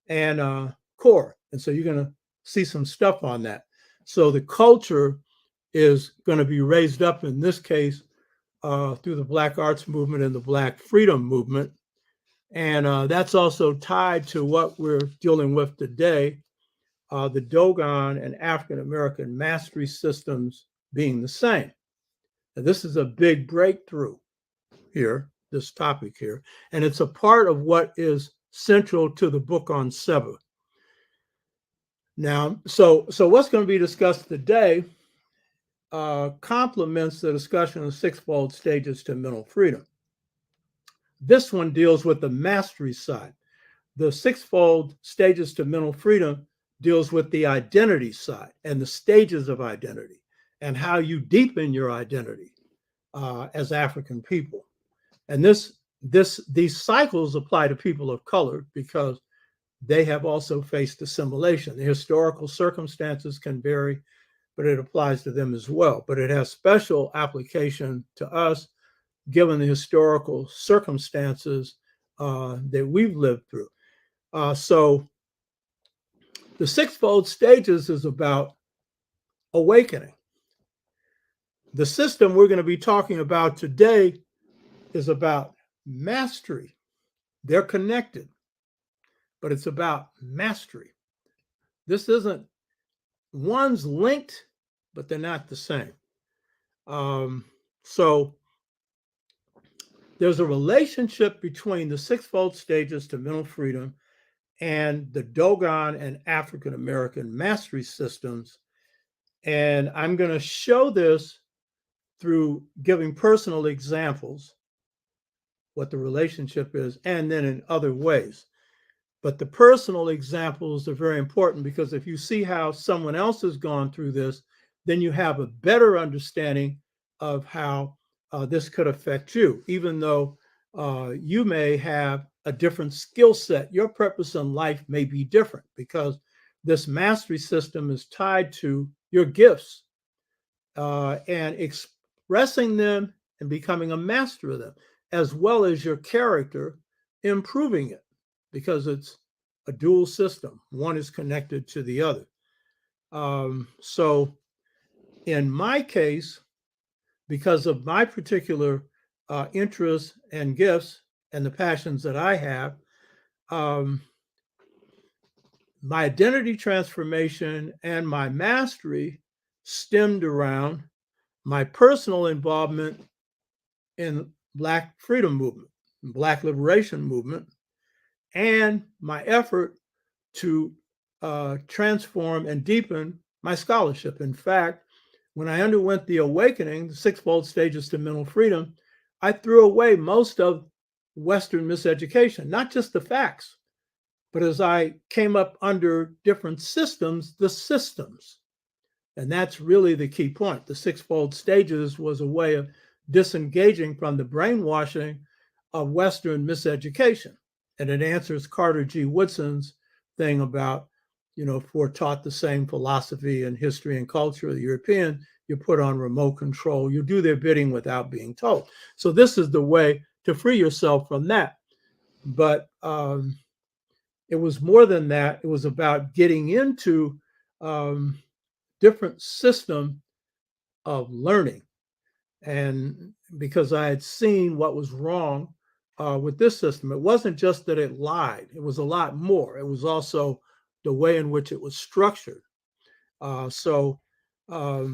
and core. And so you're going to see some stuff on that. So the culture is going to be raised up in this case through the Black Arts Movement and the Black Freedom Movement. And that's also tied to what we're dealing with today, the Dogon and African American mastery systems being the same. Now, this is a big breakthrough here, this topic here, and it's a part of what is central to the book on Seba. Now, so what's going to be discussed today complements the discussion of sixfold stages to mental freedom. This one deals with the mastery side. The sixfold stages to mental freedom deals with the identity side and the stages of identity and how you deepen your identity as African people. And these cycles apply to people of color because they have also faced assimilation. The historical circumstances can vary, but it applies to them as well. But it has special application to us given the historical circumstances that we've lived through. So the sixfold stages is about awakening. The system we're going to be talking about today is about mastery. They're connected, but it's about mastery. This isn't, one's linked, but they're not the same. So there's a relationship between the sixfold stages to mental freedom and the Dogon and African American mastery systems. And I'm going to show this through giving personal examples, what the relationship is, and then in other ways. But the personal examples are very important because if you see how someone else has gone through this, then you have a better understanding of how this could affect you, even though you may have a different skill set. Your purpose in life may be different because this mastery system is tied to your gifts and expressing them and becoming a master of them, as well as your character, improving it, because it's a dual system. One is connected to the other. So in my case, because of my particular interests and gifts and the passions that I have, my identity transformation and my mastery stemmed around my personal involvement in Black freedom movement, Black liberation movement, and my effort to transform and deepen my scholarship. In fact, when I underwent the awakening, the sixfold stages to mental freedom, I threw away most of Western miseducation, not just the facts, but as I came up under different systems, the systems. And that's really the key point. The sixfold stages was a way of disengaging from the brainwashing of Western miseducation. And it answers Carter G. Woodson's thing about, if we're taught the same philosophy and history and culture of the European, you put on remote control, you do their bidding without being told. So this is the way to free yourself from that. But it was more than that. It was about getting into different system of learning. And because I had seen what was wrong with this system, it wasn't just that it lied. It was a lot more. It was also the way in which it was structured. So I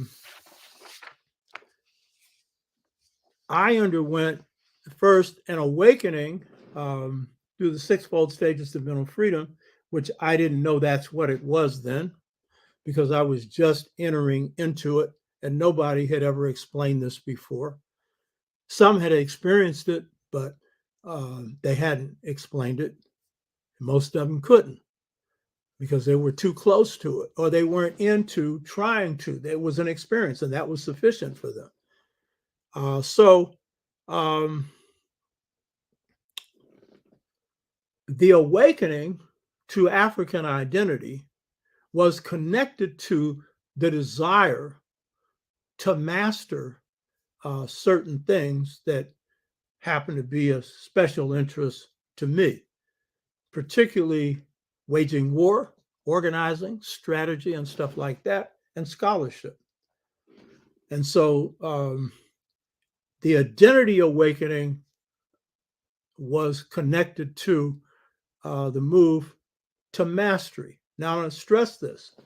underwent first an awakening through the sixfold stages of mental freedom, which I didn't know that's what it was then, because I was just entering into it and nobody had ever explained this before. Some had experienced it, but they hadn't explained it. Most of them couldn't because they were too close to it or they weren't into trying to. There was an experience and that was sufficient for them. The awakening to African identity was connected to the desire to master certain things that happen to be of special interest to me, particularly waging war, organizing, strategy, and stuff like that, and scholarship. And so the identity awakening was connected to the move to mastery. Now, I'm going to stress this.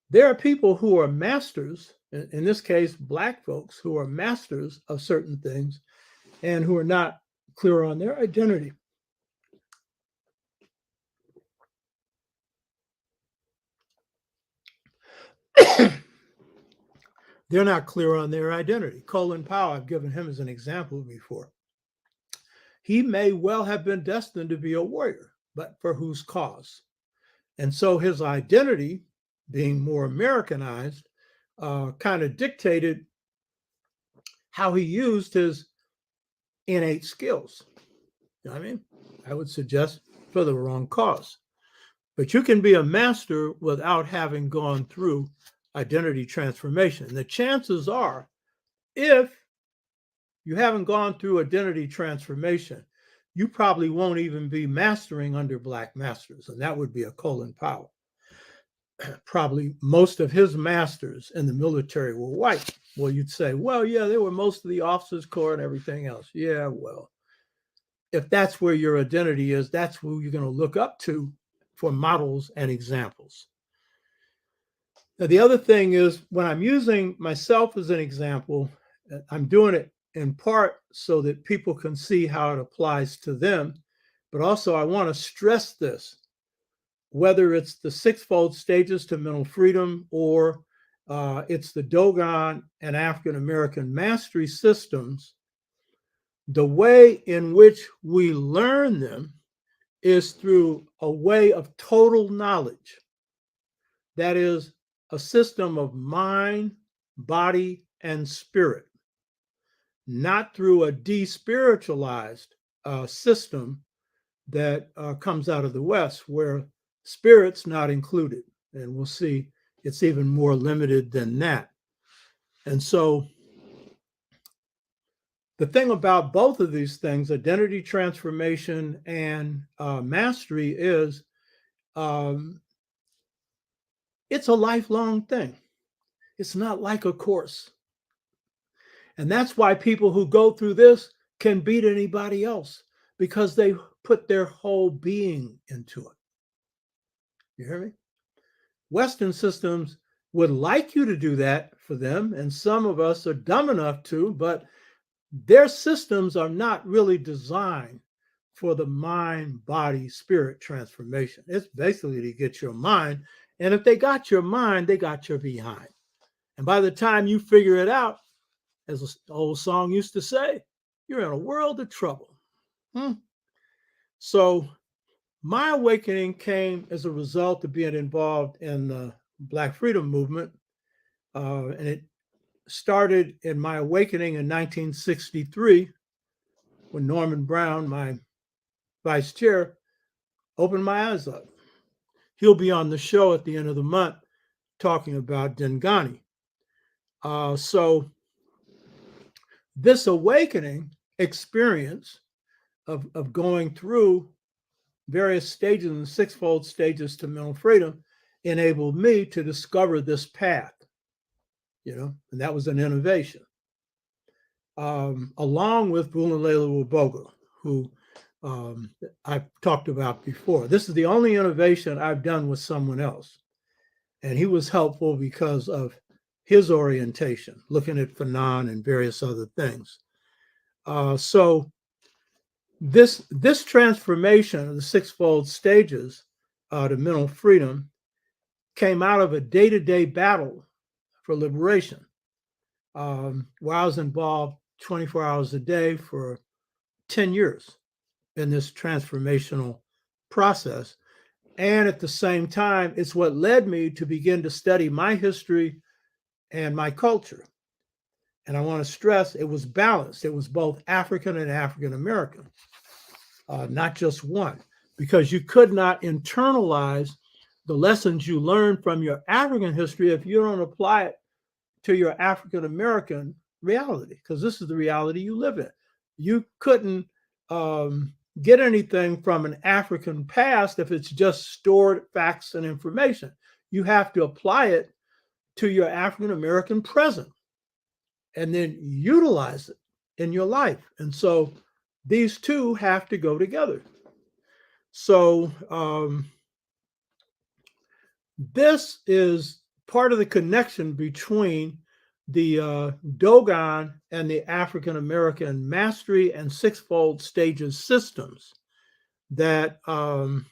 There are people who are masters, in this case, Black folks, who are masters of certain things and who are not clear on their identity. They're not clear on their identity. Colin Powell, I've given him as an example before. He may well have been destined to be a warrior, but for whose cause? And so his identity, being more Americanized, kind of dictated how he used his innate skills. You know what I mean? I would suggest for the wrong cause. But you can be a master without having gone through identity transformation. And the chances are, if you haven't gone through identity transformation, you probably won't even be mastering under Black masters. And that would be a Colin Powell. Probably most of his masters in the military were white. Well, you'd say, well, yeah, they were most of the officers' corps and everything else. Yeah, well, if that's where your identity is, that's who you're going to look up to for models and examples. Now, the other thing is when I'm using myself as an example, I'm doing it in part so that people can see how it applies to them. But also, I want to stress this, whether it's the sixfold stages to mental freedom or it's the Dogon and African American mastery systems, the way in which we learn them is through a way of total knowledge. That is a system of mind, body, and spirit, not through a despiritualized system that comes out of the West, where spirit's not included. And we'll see it's even more limited than that. And so the thing about both of these things, identity transformation and mastery, is it's a lifelong thing. It's not like a course. And that's why people who go through this can beat anybody else, because they put their whole being into it. You hear me? Western systems would like you to do that for them, and some of us are dumb enough to, but their systems are not really designed for the mind, body, spirit transformation. It's basically to get your mind. And if they got your mind, they got your behind. And by the time you figure it out, as an old song used to say, you're in a world of trouble. So my awakening came as a result of being involved in the Black Freedom Movement. And it started in my awakening in 1963 when Norman Brown, my vice chair, opened my eyes up. He'll be on the show at the end of the month talking about Dogon. So this awakening experience of going through various stages and sixfold stages to mental freedom enabled me to discover this path, and that was an innovation. Along with Bulalala Waboga, who I've talked about before. This is the only innovation I've done with someone else. And he was helpful because of his orientation, looking at Fanon and various other things. So this transformation of the sixfold stages to mental freedom came out of a day-to-day battle for liberation, where I was involved 24 hours a day for 10 years in this transformational process. And at the same time, it's what led me to begin to study my history and my culture. And I want to stress it was balanced. It was both African and African American, not just one, because you could not internalize the lessons you learned from your African history if you don't apply it to your African American reality, because this is the reality you live in. You couldn't get anything from an African past if it's just stored facts and information. You have to apply it to your African American present and then utilize it in your life. And so these two have to go together. So this is part of the connection between the Dogon and the African American mastery and sixfold stages systems that through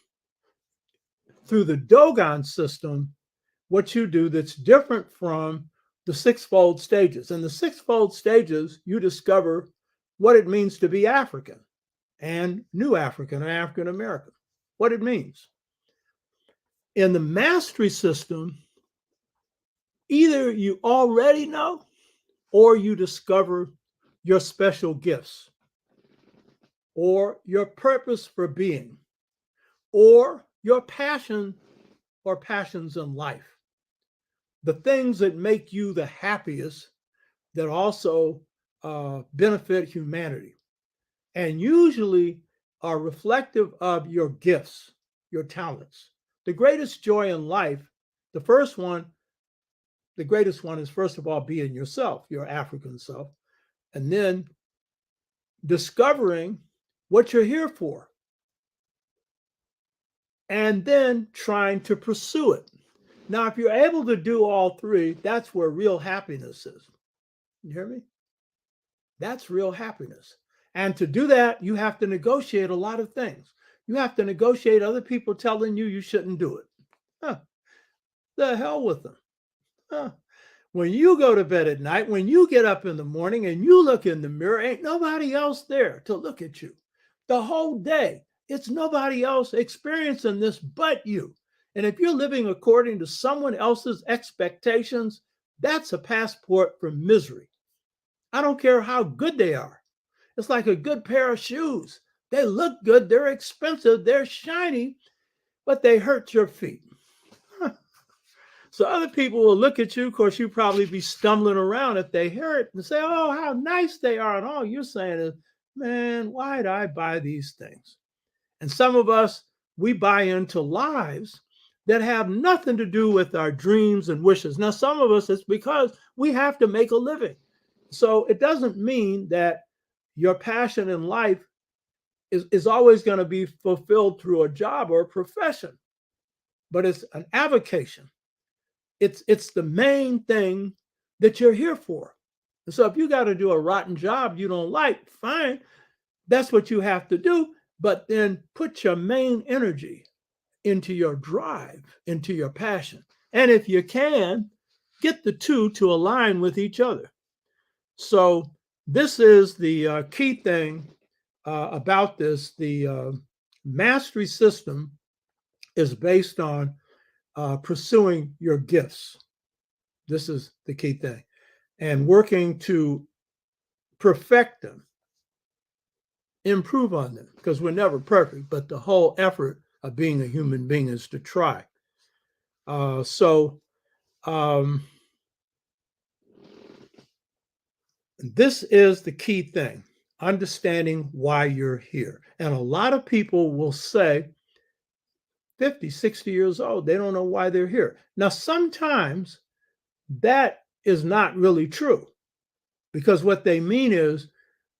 the Dogon system, what you do that's different from the sixfold stages. In the sixfold stages, you discover what it means to be African and New African and African American, what it means. In the mastery system, either you already know or you discover your special gifts or your purpose for being or your passion or passions in life. The things that make you the happiest that also benefit humanity and usually are reflective of your gifts, your talents. The greatest joy in life, the greatest one is first of all being yourself, your African self, and then discovering what you're here for and then trying to pursue it. Now, if you're able to do all three, that's where real happiness is. You hear me? That's real happiness. And to do that, you have to negotiate a lot of things. You have to negotiate other people telling you you shouldn't do it. Huh. The hell with them. Huh. When you go to bed at night, when you get up in the morning and you look in the mirror, ain't nobody else there to look at you. The whole day, it's nobody else experiencing this but you. And if you're living according to someone else's expectations, that's a passport for misery. I don't care how good they are. It's like a good pair of shoes. They look good, they're expensive, they're shiny, but they hurt your feet. So other people will look at you. Of course, you probably be stumbling around if they hear it and say, oh, how nice they are. And all you're saying is, man, why did I buy these things? And some of us, we buy into lives that have nothing to do with our dreams and wishes. Now, some of us, it's because we have to make a living. So it doesn't mean that your passion in life is always going to be fulfilled through a job or a profession, but it's an avocation. It's the main thing that you're here for. And so if you got to do a rotten job you don't like, fine, that's what you have to do. But then put your main energy into your drive, into your passion. And if you can, get the two to align with each other. So this is the key thing about this. The mastery system is based on pursuing your gifts. This is the key thing. And working to perfect them, improve on them, because we're never perfect, but the whole effort of being a human being is to try. This is the key thing, understanding why you're here. And a lot of people will say, 50, 60 years old, they don't know why they're here. Now, sometimes that is not really true, because what they mean is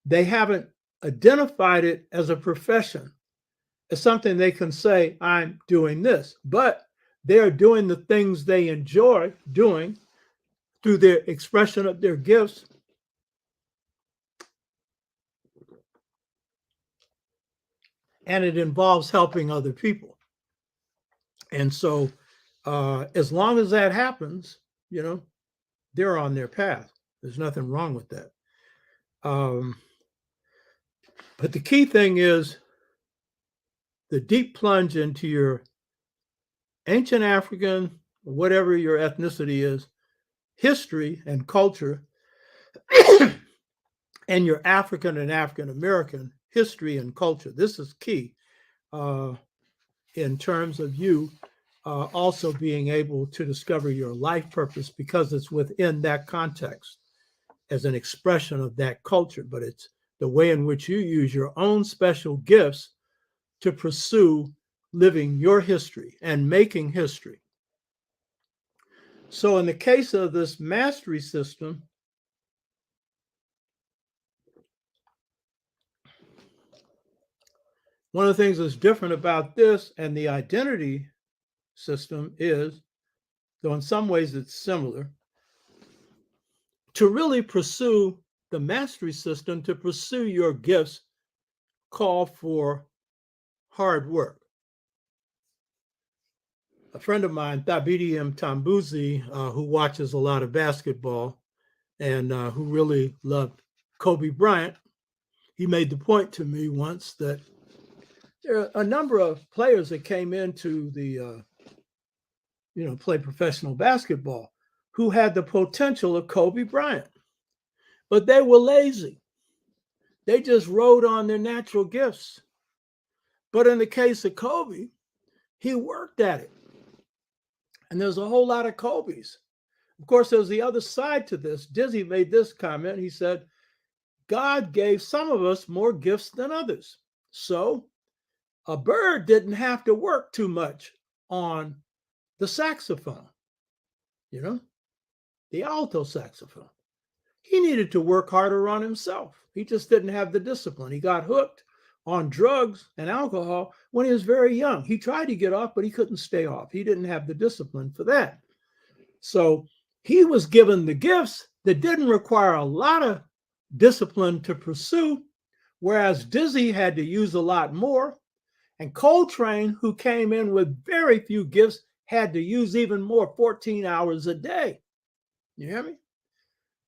they haven't identified it as a profession, as something they can say, I'm doing this, but they're doing the things they enjoy doing through their expression of their gifts. And it involves helping other people. And so as long as that happens, they're on their path. There's nothing wrong with that. But the key thing is the deep plunge into your ancient African, whatever your ethnicity is, history and culture, and your African and African American history and culture. This is key in terms of you also being able to discover your life purpose, because it's within that context as an expression of that culture, but it's the way in which you use your own special gifts to pursue living your history and making history. So in the case of this mastery system, one of the things that's different about this and the identity system is, though in some ways it's similar, to really pursue the mastery system, to pursue your gifts, call for hard work. A friend of mine, Thabiti Mtambuzi, who watches a lot of basketball and who really loved Kobe Bryant, he made the point to me once that there are a number of players that came into the, play professional basketball who had the potential of Kobe Bryant, but they were lazy. They just rode on their natural gifts. But in the case of Kobe, he worked at it. And there's a whole lot of Kobes. Of course, there's the other side to this. Dizzy made this comment. He said, God gave some of us more gifts than others. So a bird didn't have to work too much on the saxophone, the alto saxophone. He needed to work harder on himself. He just didn't have the discipline. He got hooked on drugs and alcohol when he was very young. He tried to get off, but he couldn't stay off. He didn't have the discipline for that. So he was given the gifts that didn't require a lot of discipline to pursue, whereas Dizzy had to use a lot more. And Coltrane, who came in with very few gifts, had to use even more, 14 hours a day. You hear me?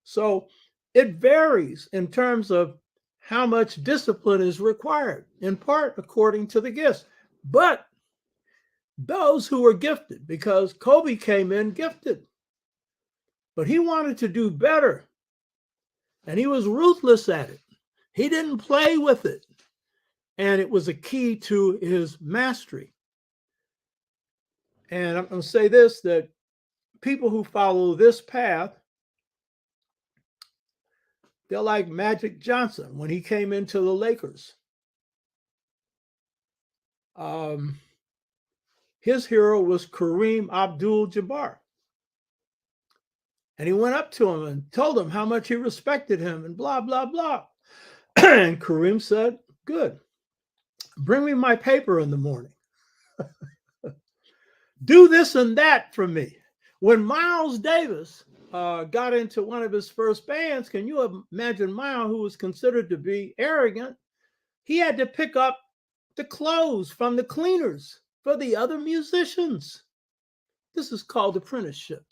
So it varies in terms of how much discipline is required, in part according to the gifts. But those who were gifted, because Kobe came in gifted, but he wanted to do better, and he was ruthless at it. He didn't play with it, and it was a key to his mastery. And I'm going to say this, that people who follow this path, they're like Magic Johnson when he came into the Lakers. His hero was Kareem Abdul-Jabbar. And he went up to him and told him how much he respected him and blah, blah, blah. And Kareem said, good. Bring me my paper in the morning. Do this and that for me. When Miles Davis got into one of his first bands, can you imagine Miles, who was considered to be arrogant? He had to pick up the clothes from the cleaners for the other musicians. This is called apprenticeship.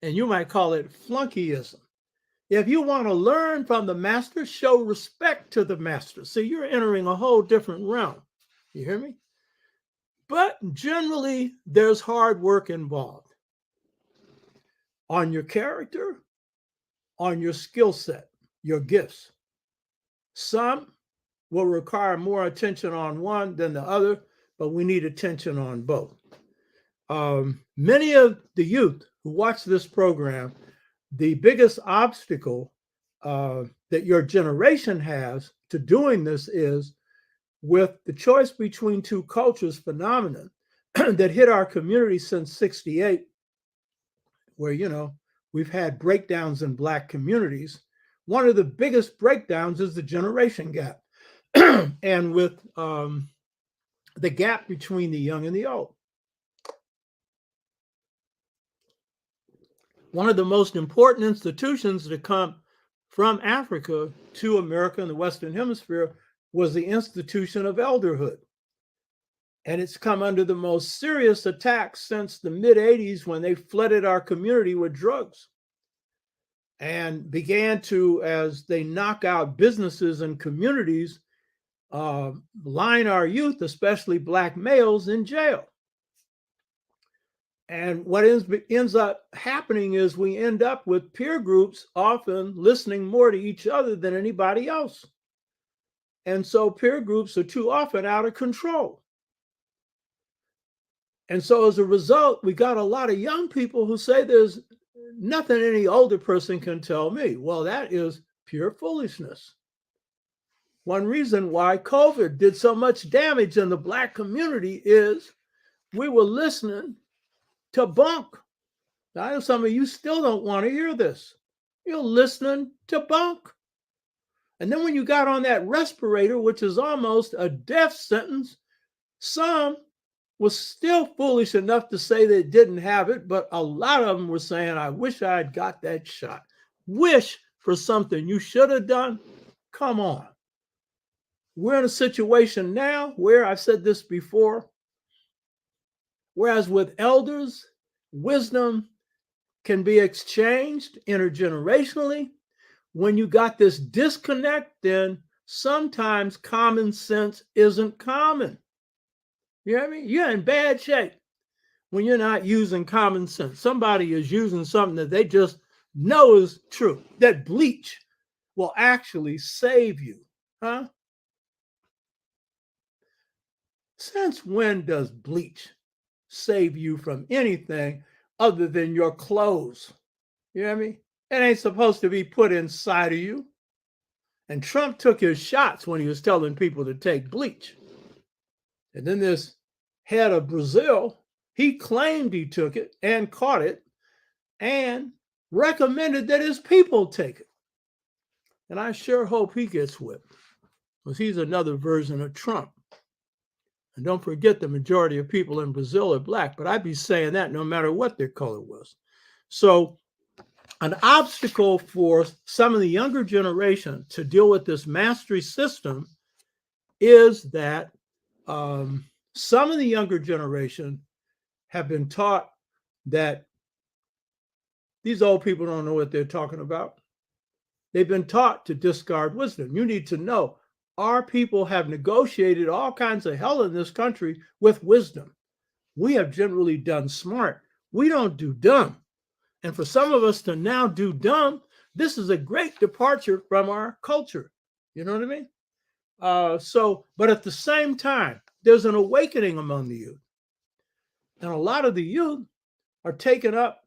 And you might call it flunkyism. If you want to learn from the master, show respect to the master. See, you're entering a whole different realm. You hear me? But generally, there's hard work involved on your character, on your skill set, your gifts. Some will require more attention on one than the other, but we need attention on both. Many of the youth who watch this program, the biggest obstacle that your generation has to doing this is with the choice between two cultures phenomenon that hit our community since 68, where, we've had breakdowns in Black communities. One of the biggest breakdowns is the generation gap. And with the gap between the young and the old. One of the most important institutions to come from Africa to America and the Western Hemisphere was the institution of elderhood. And it's come under the most serious attack since the mid-'80s when they flooded our community with drugs and began to, as they knock out businesses and communities, line our youth, especially Black males, in jail. And what ends up happening is we end up with peer groups often listening more to each other than anybody else. And so peer groups are too often out of control. And so as a result, we got a lot of young people who say there's nothing any older person can tell me. Well, that is Pure foolishness. One reason why COVID did so much damage in the Black community is we were listening to bunk. Now, I know some of you still don't want to hear this. You're listening to bunk. And then when you got on that respirator, which is almost a death sentence, some was still foolish enough to say they didn't have it, but a lot of them were saying, I wish I had got that shot. Wish for something you should have done. Come on. We're in a situation now where, I've said this before, whereas with elders, wisdom can be exchanged intergenerationally. When you got this disconnect, then sometimes common sense isn't common. You know what I mean? You're in bad shape when you're not using common sense. Somebody is using something that they just know is true, that bleach will actually save you. Huh? Since when does bleach save you from anything other than your clothes? You know what I mean? It ain't supposed to be put inside of you. And Trump took his shots when he was telling people to take bleach. And then this head of Brazil, he claimed he took it and caught it and recommended that his people take it. And I sure hope he gets whipped, because he's another version of Trump. And don't forget, the majority of people in Brazil are Black, but I'd be saying that no matter what their color was. So an obstacle for some of the younger generation to deal with this mastery system is that some of the younger generation have been taught that these old people don't know what they're talking about. They've been taught to discard wisdom. You need to know our people have negotiated all kinds of hell in this country with wisdom. We have generally done smart. We don't do dumb. And for some of us to now do dumb, this is a great departure from our culture. You know what I mean? But at the same time, there's an awakening among the youth. And a lot of the youth are taking up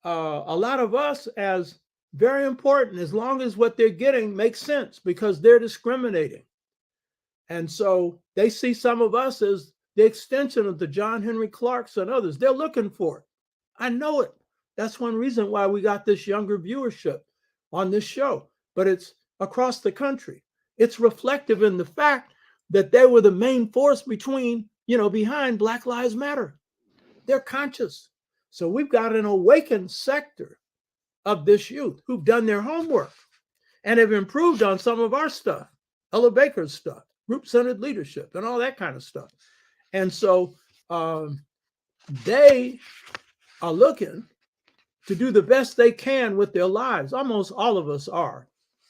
a lot of us as very important, as long as what they're getting makes sense, because they're discriminating. And so they see some of us as the extension of the John Henry Clarks and others. They're looking for it. I know it. That's one reason why we got this younger viewership on this show, but it's across the country. It's reflective in the fact that they were the main force behind Black Lives Matter. They're conscious. So we've got an awakened sector of this youth who've done their homework and have improved on some of our stuff, Ella Baker's stuff, group-centered leadership, and all that kind of stuff. And so they are looking to do the best they can with their lives. Almost all of us are,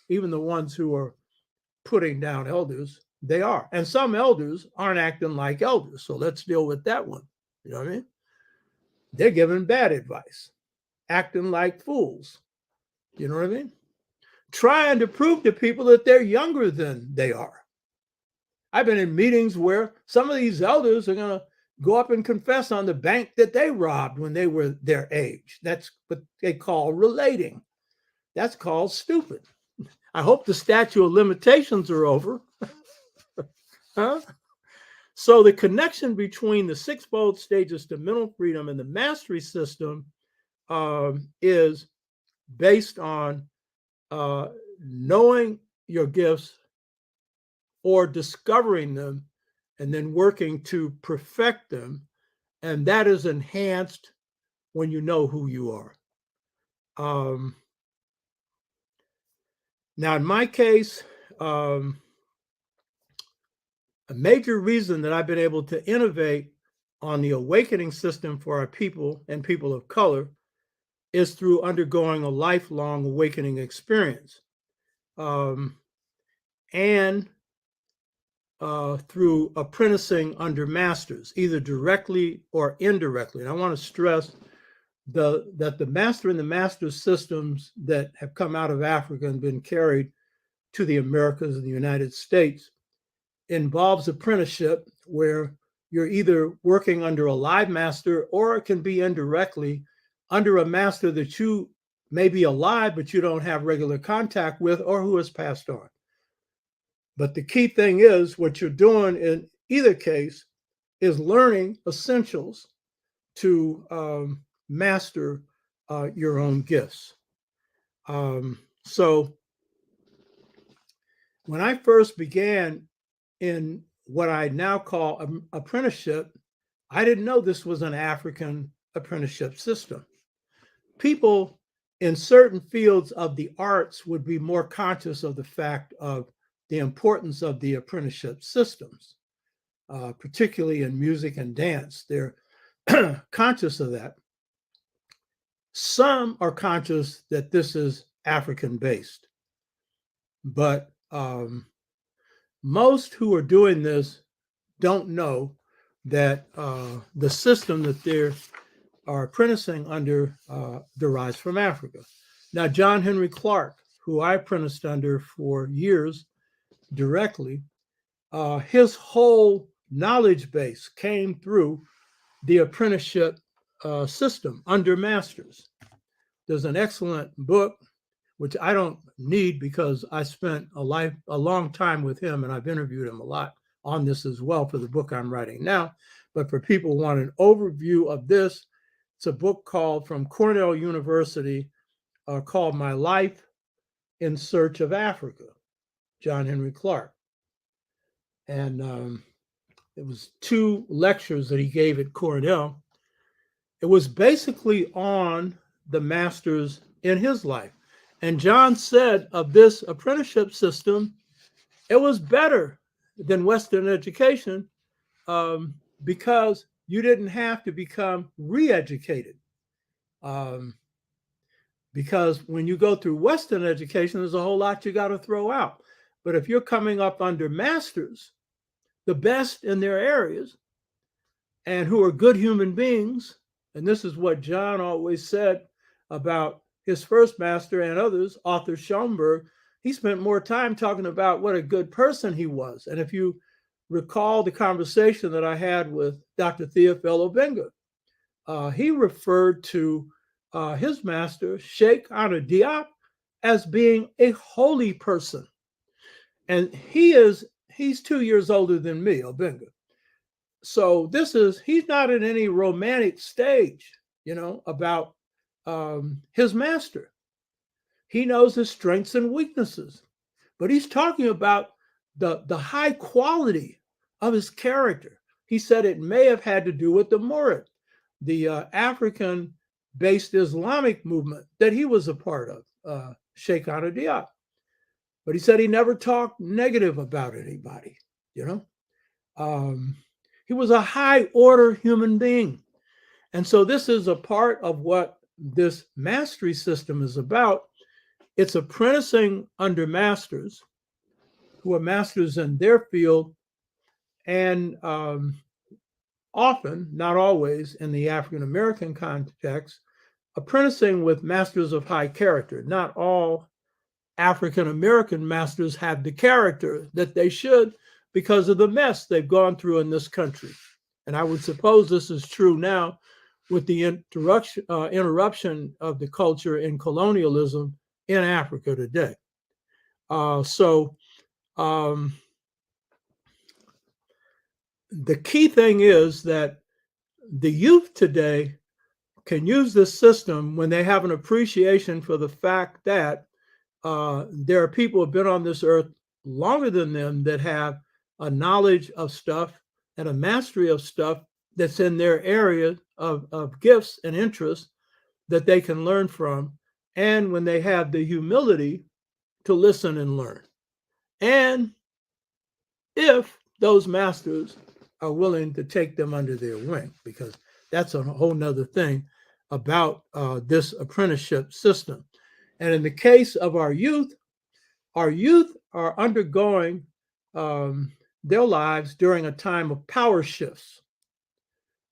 even the ones who are putting down elders, they are. And some elders aren't acting like elders. So let's deal with that one. You know what I mean? They're giving bad advice, acting like fools. You know what I mean? Trying to prove to people that they're younger than they are. I've been in meetings where some of these elders are going to go up and confess on the bank that they robbed when they were their age. That's what they call relating. That's called stupid. I hope the statute of limitations are over. Huh? So the connection between the sixfold stages to mental freedom and the mastery system is based on knowing your gifts or discovering them and then working to perfect them. And that is enhanced when you know who you are. Now, in my case, a major reason that I've been able to innovate on the awakening system for our people and people of color is through undergoing a lifelong awakening experience, and through apprenticing under masters, either directly or indirectly. And I want to stress that the master and the master systems that have come out of Africa and been carried to the Americas and the United States involves apprenticeship, where you're either working under a live master or it can be indirectly under a master that you may be alive, but you don't have regular contact with, or who has passed on. But the key thing is what you're doing in either case is learning essentials to master your own gifts. So when I first began in what I now call an apprenticeship, I didn't know this was an African apprenticeship system. People in certain fields of the arts would be more conscious of the fact of the importance of the apprenticeship systems, particularly in music and dance. They're conscious of that. Some are conscious that this is African based, but most who are doing this don't know that the system that they are apprenticing under derives from Africa. Now, John Henry Clark, who I apprenticed under for years directly, his whole knowledge base came through the apprenticeship system under masters. There's an excellent book, which I don't need because I spent a long time with him, and I've interviewed him a lot on this as well for the book I'm writing now. But for people who want an overview of this, it's a book called from Cornell University called My Life in Search of Africa, John Henry Clark. And it was 2 lectures that he gave at Cornell. It was basically on the masters in his life. And John said of this apprenticeship system, it was better than Western education because you didn't have to become re-educated. Because when you go through Western education, there's a whole lot you got to throw out. But if you're coming up under masters, the best in their areas, and who are good human beings, and this is what John always said about his first master and others, Arthur Schoenberg, he spent more time talking about what a good person he was. And if you recall the conversation that I had with Dr. Theophil Obenga, he referred to his master, Sheikh Anta Diop, as being a holy person. And he's 2 years older than me, Obenga. So he's not in any romantic stage, about his master. He knows his strengths and weaknesses, but he's talking about the high quality of his character. He said it may have had to do with the Murid, the African-based Islamic movement that he was a part of, Sheikh Anta Diop. But he said he never talked negative about anybody, He was a high-order human being. And so this is a part of what this mastery system is about. It's apprenticing under masters who are masters in their field, and often, not always, in the African-American context, apprenticing with masters of high character. Not all African-American masters have the character that they should because of the mess they've gone through in this country. And I would suppose this is true now with the interruption of the culture in colonialism in Africa today. So the key thing is that the youth today can use this system when they have an appreciation for the fact that there are people who have been on this earth longer than them that have a knowledge of stuff and a mastery of stuff that's in their area of gifts and interests that they can learn from, and when they have the humility to listen and learn. And if those masters are willing to take them under their wing, because that's a whole nother thing about this apprenticeship system. And in the case of our youth are undergoing their lives during a time of power shifts.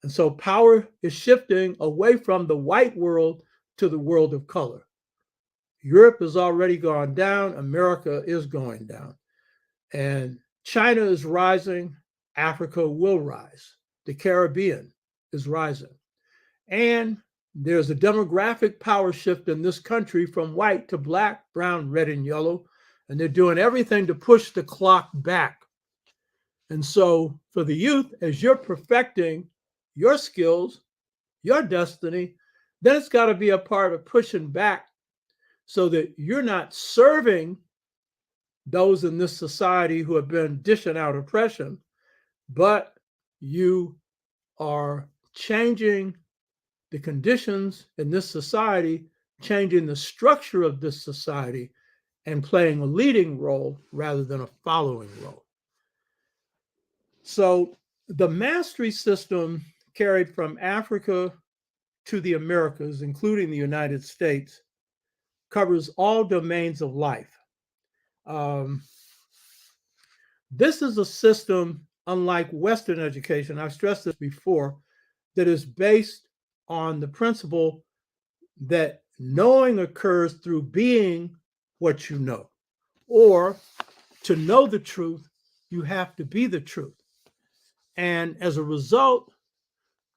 And so power is shifting away from the white world to the world of color. Europe has already gone down. America is going down. And China is rising. Africa will rise. The Caribbean is rising. And There's a demographic power shift in this country from white to black, brown, red, and yellow. And they're doing everything to push the clock back. And so for the youth, as you're perfecting your skills, your destiny, then it's got to be a part of pushing back so that you're not serving those in this society who have been dishing out oppression, but you are changing the conditions in this society, changing the structure of this society, and playing a leading role rather than a following role. So the mastery system carried from Africa to the Americas, including the United States, covers all domains of life. This is a system, unlike Western education, I've stressed this before, that is based on the principle that knowing occurs through being what you know, or to know the truth, you have to be the truth. And as a result,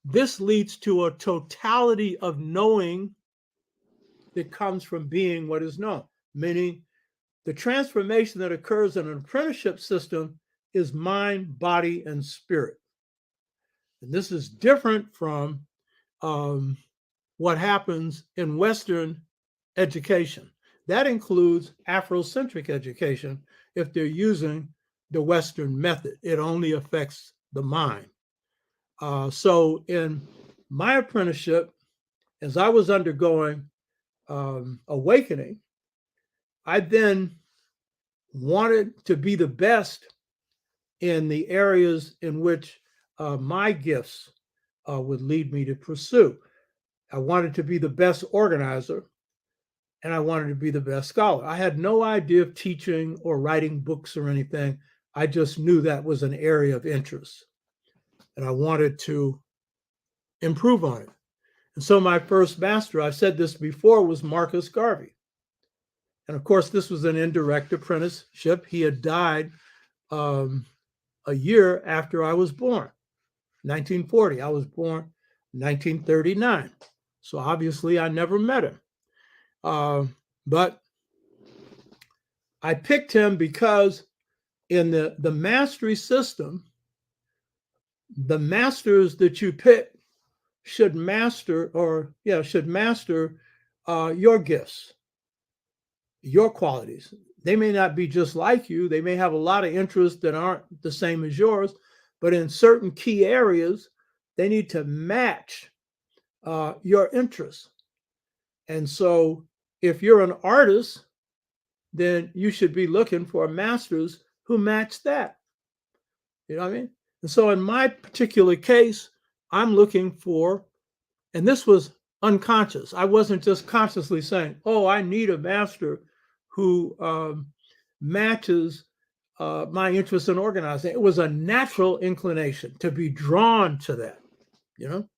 this leads to a totality of knowing that comes from being what is known, meaning the transformation that occurs in an apprenticeship system is mind, body, and spirit. And this is different from what happens in Western education. That includes Afrocentric education if they're using the Western method. It only affects the mind. So in my apprenticeship, as I was undergoing awakening, I then wanted to be the best in the areas in which my gifts would lead me to pursue. I wanted to be the best organizer, and I wanted to be the best scholar. I had no idea of teaching or writing books or anything. I just knew that was an area of interest, and I wanted to improve on it. And so my first master, I've said this before, was Marcus Garvey. And of course, this was an indirect apprenticeship. He had died a year after I was born, 1940. I was born 1939. So obviously I never met him. But I picked him because in the mastery system, the masters that you pick should master your gifts, your qualities. They may not be just like you. They may have a lot of interests that aren't the same as yours, but in certain key areas, they need to match your interests. And so if you're an artist, then you should be looking for masters who match that. You know what I mean? And so in my particular case, I'm looking for, and this was unconscious. I wasn't just consciously saying, oh, I need a master who matches my interest in organizing. It was a natural inclination to be drawn to that, you know?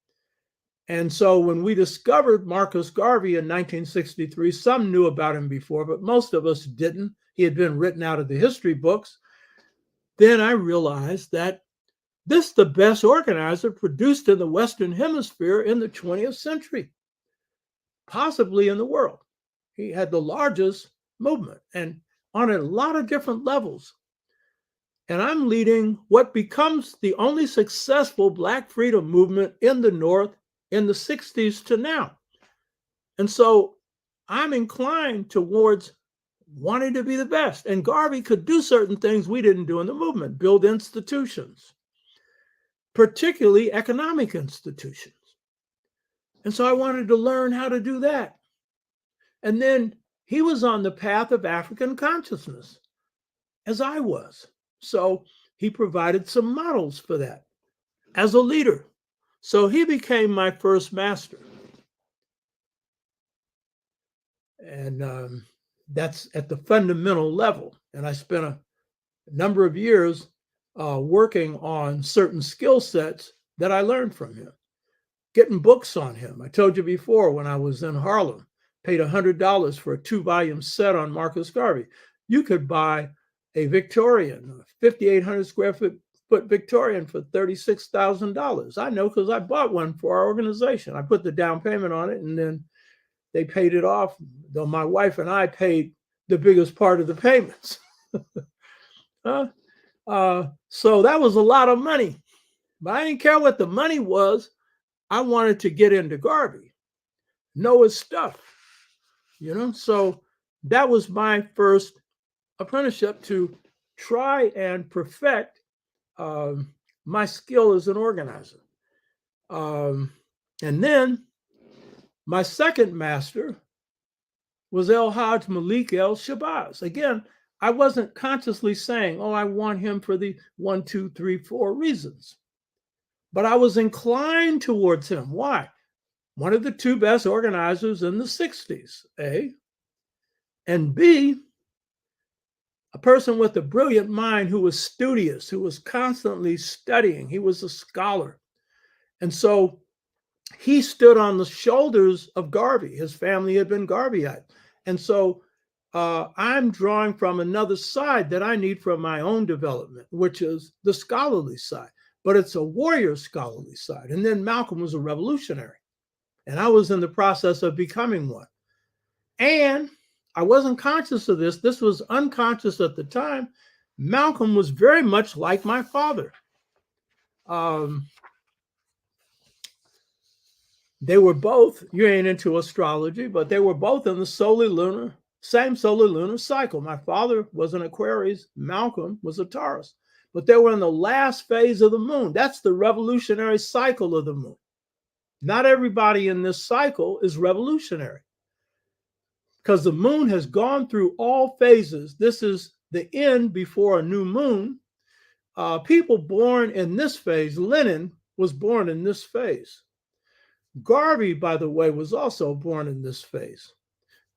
And so when we discovered Marcus Garvey in 1963, some knew about him before, but most of us didn't. He had been written out of the history books. Then I realized that this is the best organizer produced in the Western Hemisphere in the 20th century, possibly in the world. He had the largest movement and on a lot of different levels. And I'm leading what becomes the only successful Black freedom movement in the North in the 60s to now. And so I'm inclined towards wanting to be the best. And Garvey could do certain things we didn't do in the movement, build institutions, particularly economic institutions. And so I wanted to learn how to do that. And then he was on the path of African consciousness, as I was. So he provided some models for that as a leader. So he became my first master. And that's at the fundamental level. And I spent a number of years working on certain skill sets that I learned from him, getting books on him. I told you before, when I was in Harlem, paid $100 for a 2-volume set on Marcus Garvey. You could buy a Victorian, 5,800 square foot put Victorian for $36,000. I know because I bought one for our organization. I put the down payment on it, and then they paid it off, though my wife and I paid the biggest part of the payments. So that was a lot of money. But I didn't care what the money was. I wanted to get into Garvey, know his stuff, So that was my first apprenticeship, to try and perfect my skill as an organizer. And then my second master was El Haj Malik El Shabazz. Again, I wasn't consciously saying, I want him for the 1, 2, 3, 4 reasons. But I was inclined towards him. Why? One of the two best organizers in the 60s, A. And B, a person with a brilliant mind who was studious, who was constantly studying. He was a scholar. And so he stood on the shoulders of Garvey. His family had been Garveyite. And so I'm drawing from another side that I need for my own development, which is the scholarly side. But it's a warrior scholarly side. And then Malcolm was a revolutionary. And I was in the process of becoming one. And I wasn't conscious of this. This was unconscious at the time. Malcolm was very much like my father. They were both, you ain't into astrology, but they were both in the same solar lunar cycle. My father was an Aquarius, Malcolm was a Taurus, but they were in the last phase of the moon. That's the revolutionary cycle of the moon. Not everybody in this cycle is revolutionary, because the moon has gone through all phases. This is the end before a new moon. People born in this phase, Lenin was born in this phase. Garvey, by the way, was also born in this phase.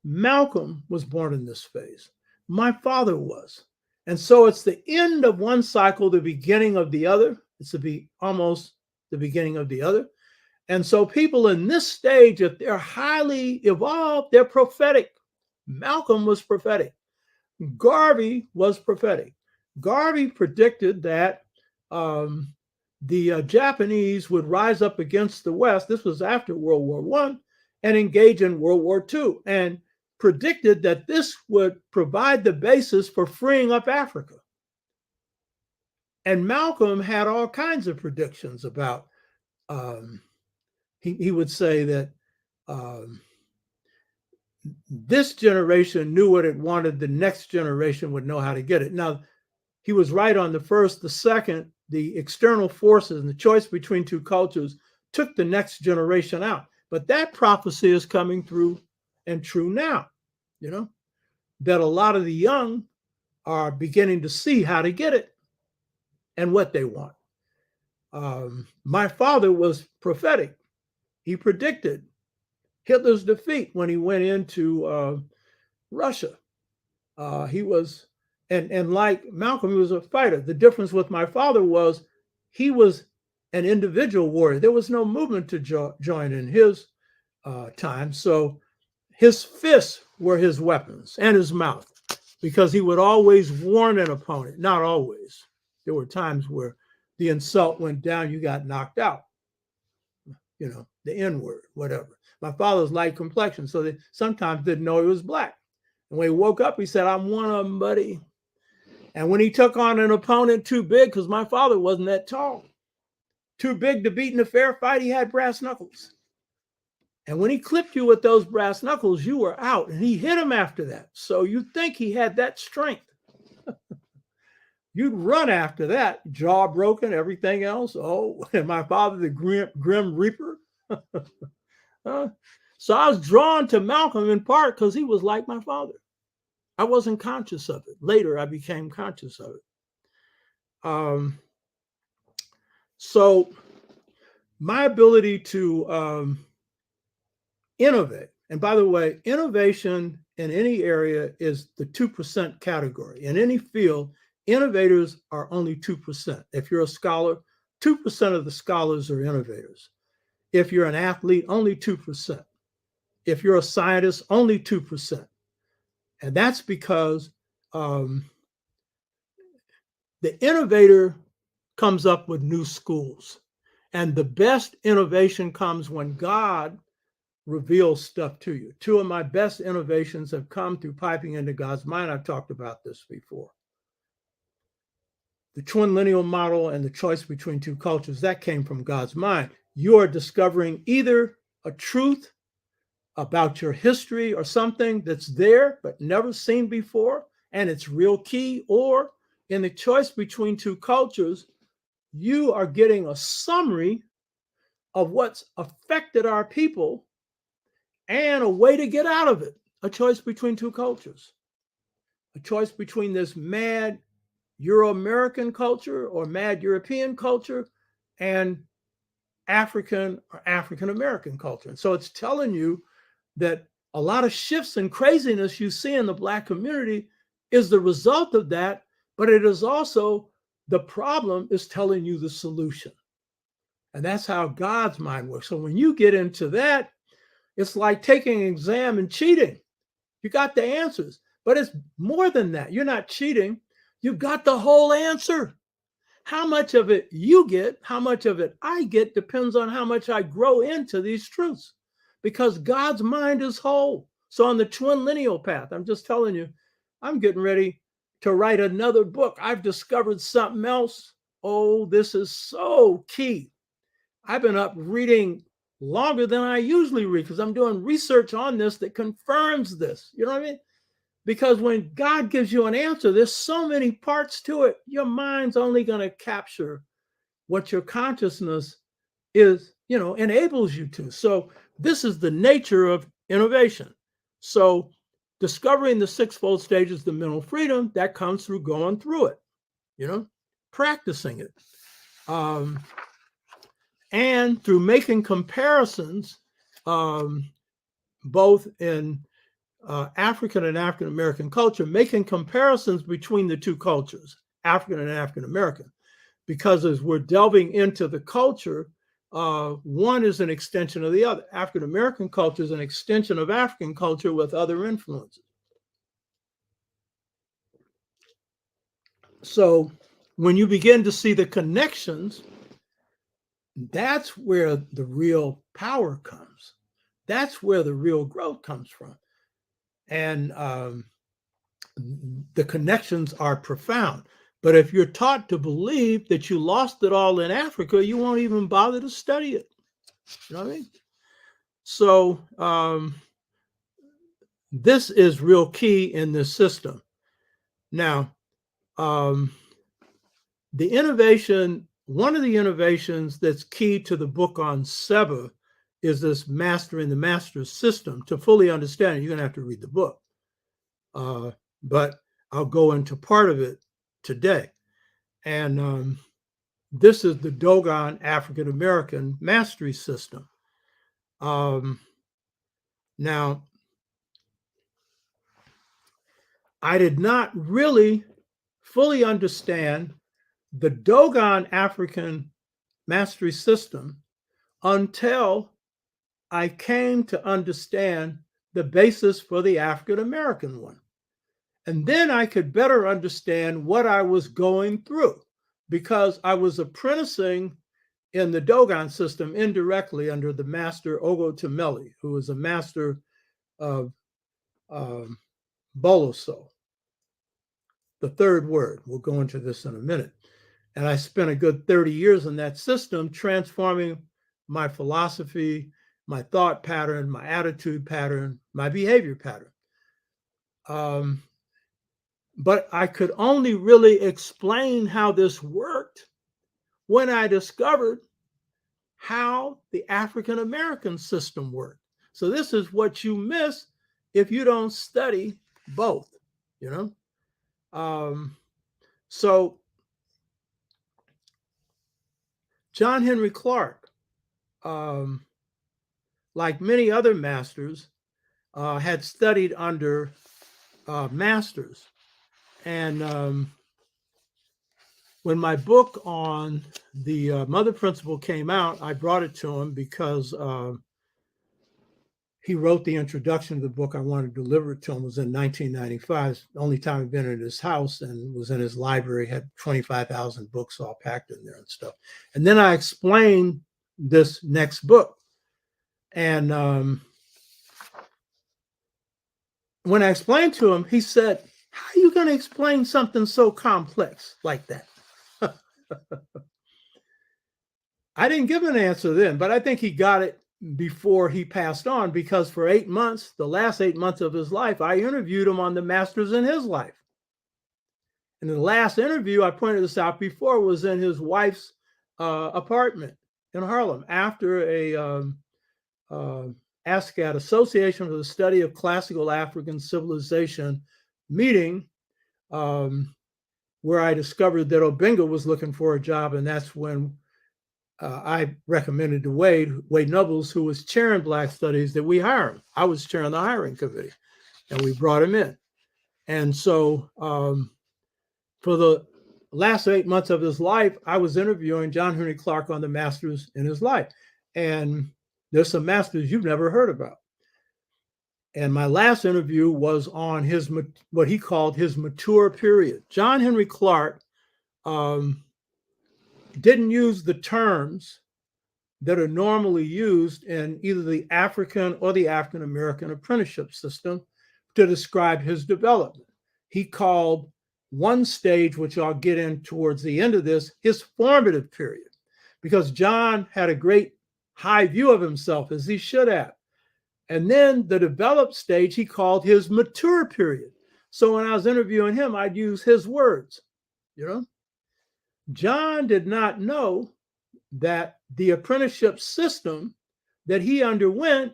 Malcolm was born in this phase. My father was. And so it's the end of one cycle, the beginning of the other. It's almost the beginning of the other. And so people in this stage, if they're highly evolved, they're prophetic. Malcolm was prophetic. Garvey was prophetic. Garvey predicted that the Japanese would rise up against the West. This was after World War I, and engage in World War II, and predicted that this would provide the basis for freeing up Africa. And Malcolm had all kinds of predictions about, he would say that this generation knew what it wanted, the next generation would know how to get it. Now, he was right on the first. The second, the external forces and the choice between two cultures took the next generation out. But that prophecy is coming through and true now, that a lot of the young are beginning to see how to get it and what they want. My father was prophetic. He predicted Hitler's defeat when he went into Russia. He was, and like Malcolm, he was a fighter. The difference with my father was he was an individual warrior. There was no movement to join in his time. So his fists were his weapons, and his mouth, because he would always warn an opponent. Not always. There were times where the insult went down, you got knocked out. The N-word, whatever. My father's light complexion, so they sometimes didn't know he was black. And when he woke up, he said, "I'm one of them, buddy." And when he took on an opponent too big, because my father wasn't that tall, too big to beat in a fair fight, he had brass knuckles. And when he clipped you with those brass knuckles, you were out. And he hit him after that. So you think he had that strength. You'd run after that, jaw broken, everything else. Oh, and my father, the Grim Reaper. So I was drawn to Malcolm in part because he was like my father. I wasn't conscious of it. Later, I became conscious of it. So my ability to innovate, and by the way, innovation in any area is the 2% category. In any field, innovators are only 2%. If you're a scholar, 2% of the scholars are innovators. If you're an athlete, only 2%. If you're a scientist, only 2%. And that's because the innovator comes up with new schools. And the best innovation comes when God reveals stuff to you. Two of my best innovations have come through piping into God's mind. I've talked about this before. The twin lineal model and the choice between two cultures, that came from God's mind. You are discovering either a truth about your history or something that's there but never seen before, and it's real key, or in the choice between two cultures, you are getting a summary of what's affected our people and a way to get out of it. A choice between two cultures, a choice between this mad Euro-American culture or mad European culture and African or African-American culture. And so it's telling you that a lot of shifts and craziness you see in the Black community is the result of that, but it is also the problem is telling you the solution. And that's how God's mind works. So when you get into that, it's like taking an exam and cheating. You got the answers, but it's more than that. You're not cheating. You've got the whole answer. How much of it you get, how much of it I get, depends on how much I grow into these truths, because God's mind is whole. So on the twin lineal path, I'm just telling you, I'm getting ready to write another book. I've discovered something else. Oh, this is so key. I've been up reading longer than I usually read because I'm doing research on this that confirms this. You know what I mean? Because when God gives you an answer, there's so many parts to it. Your mind's only going to capture what your consciousness is, enables you to. So this is the nature of innovation. So discovering the sixfold stages of mental freedom, that comes through going through it, practicing it. And through making comparisons, both in African and African American culture, making comparisons between the two cultures, African and African American, because as we're delving into the culture, one is an extension of the other. African American culture is an extension of African culture with other influences. So when you begin to see the connections, that's where the real power comes. That's where the real growth comes from. And the connections are profound. But if you're taught to believe that you lost it all in Africa, you won't even bother to study it. You know what I mean? So this is real key in this system. Now, the innovation, one of the innovations that's key to the book on Seba is this mastering the master system. To fully understand it, you're going to have to read the book. But I'll go into part of it today. And this is the Dogon African American mastery system. Now, I did not really fully understand the Dogon African mastery system until I came to understand the basis for the African American one. And then I could better understand what I was going through, because I was apprenticing in the Dogon system indirectly under the master Ogo Temeli, who was a master of Boloso, the third word. We'll go into this in a minute. And I spent a good 30 years in that system, transforming my philosophy, my thought pattern, my attitude pattern, my behavior pattern. But I could only really explain how this worked when I discovered how the African American system worked. So this is what you miss if you don't study both, So John Henry Clark, like many other masters, had studied under masters. And when my book on the Mother Principle came out, I brought it to him because he wrote the introduction to the book. I wanted to deliver it to him. It was in 1995. The only time I'd been in his house, and was in his library, had 25,000 books all packed in there and stuff. And then I explained this next book. And when I explained to him, he said, "How are you going to explain something so complex like that?" I didn't give him an answer then, but I think he got it before he passed on, because for 8 months, the last 8 months of his life, I interviewed him on the masters in his life. And the last interview, I pointed this out before, was in his wife's apartment in Harlem after a ASCAT, Association for the Study of Classical African Civilization meeting, where I discovered that Obenga was looking for a job. And that's when I recommended to Wade Nobles, who was chairing Black Studies, that we hire him. I was chairing the hiring committee, and we brought him in. And so for the last 8 months of his life, I was interviewing John Henry Clarke on the masters in his life. And there's some masters you've never heard about. And my last interview was on his, what he called his mature period. John Henry Clarke didn't use the terms that are normally used in either the African or the African American apprenticeship system to describe his development. He called one stage, which I'll get in towards the end of this, his formative period, because John had a great high view of himself, as he should have. And then the developed stage he called his mature period. So when I was interviewing him, I'd use his words, you know. John did not know that the apprenticeship system that he underwent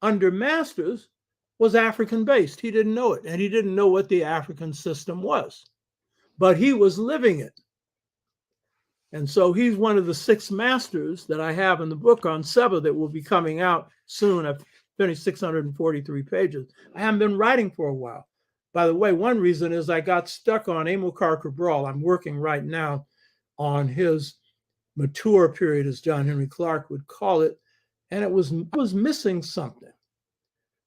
under masters was African-based. He didn't know it, and he didn't know what the African system was, but he was living it. And so he's one of the 6 masters that I have in the book on Seba that will be coming out soon. I've finished 643 pages. I haven't been writing for a while. By the way, one reason is I got stuck on Amilcar Cabral. I'm working right now on his mature period, as John Henry Clarke would call it, and I was missing something.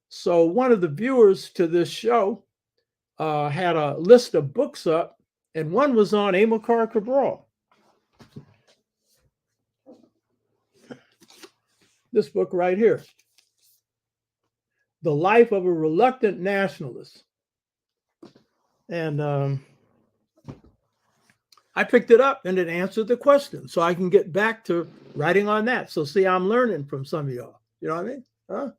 So one of the viewers to this show had a list of books up, and one was on Amilcar Cabral. This book right here, The Life of a Reluctant Nationalist. And I picked it up, and it answered the question, so I can get back to writing on that. So see, I'm learning from some of y'all. You know what I mean? Huh?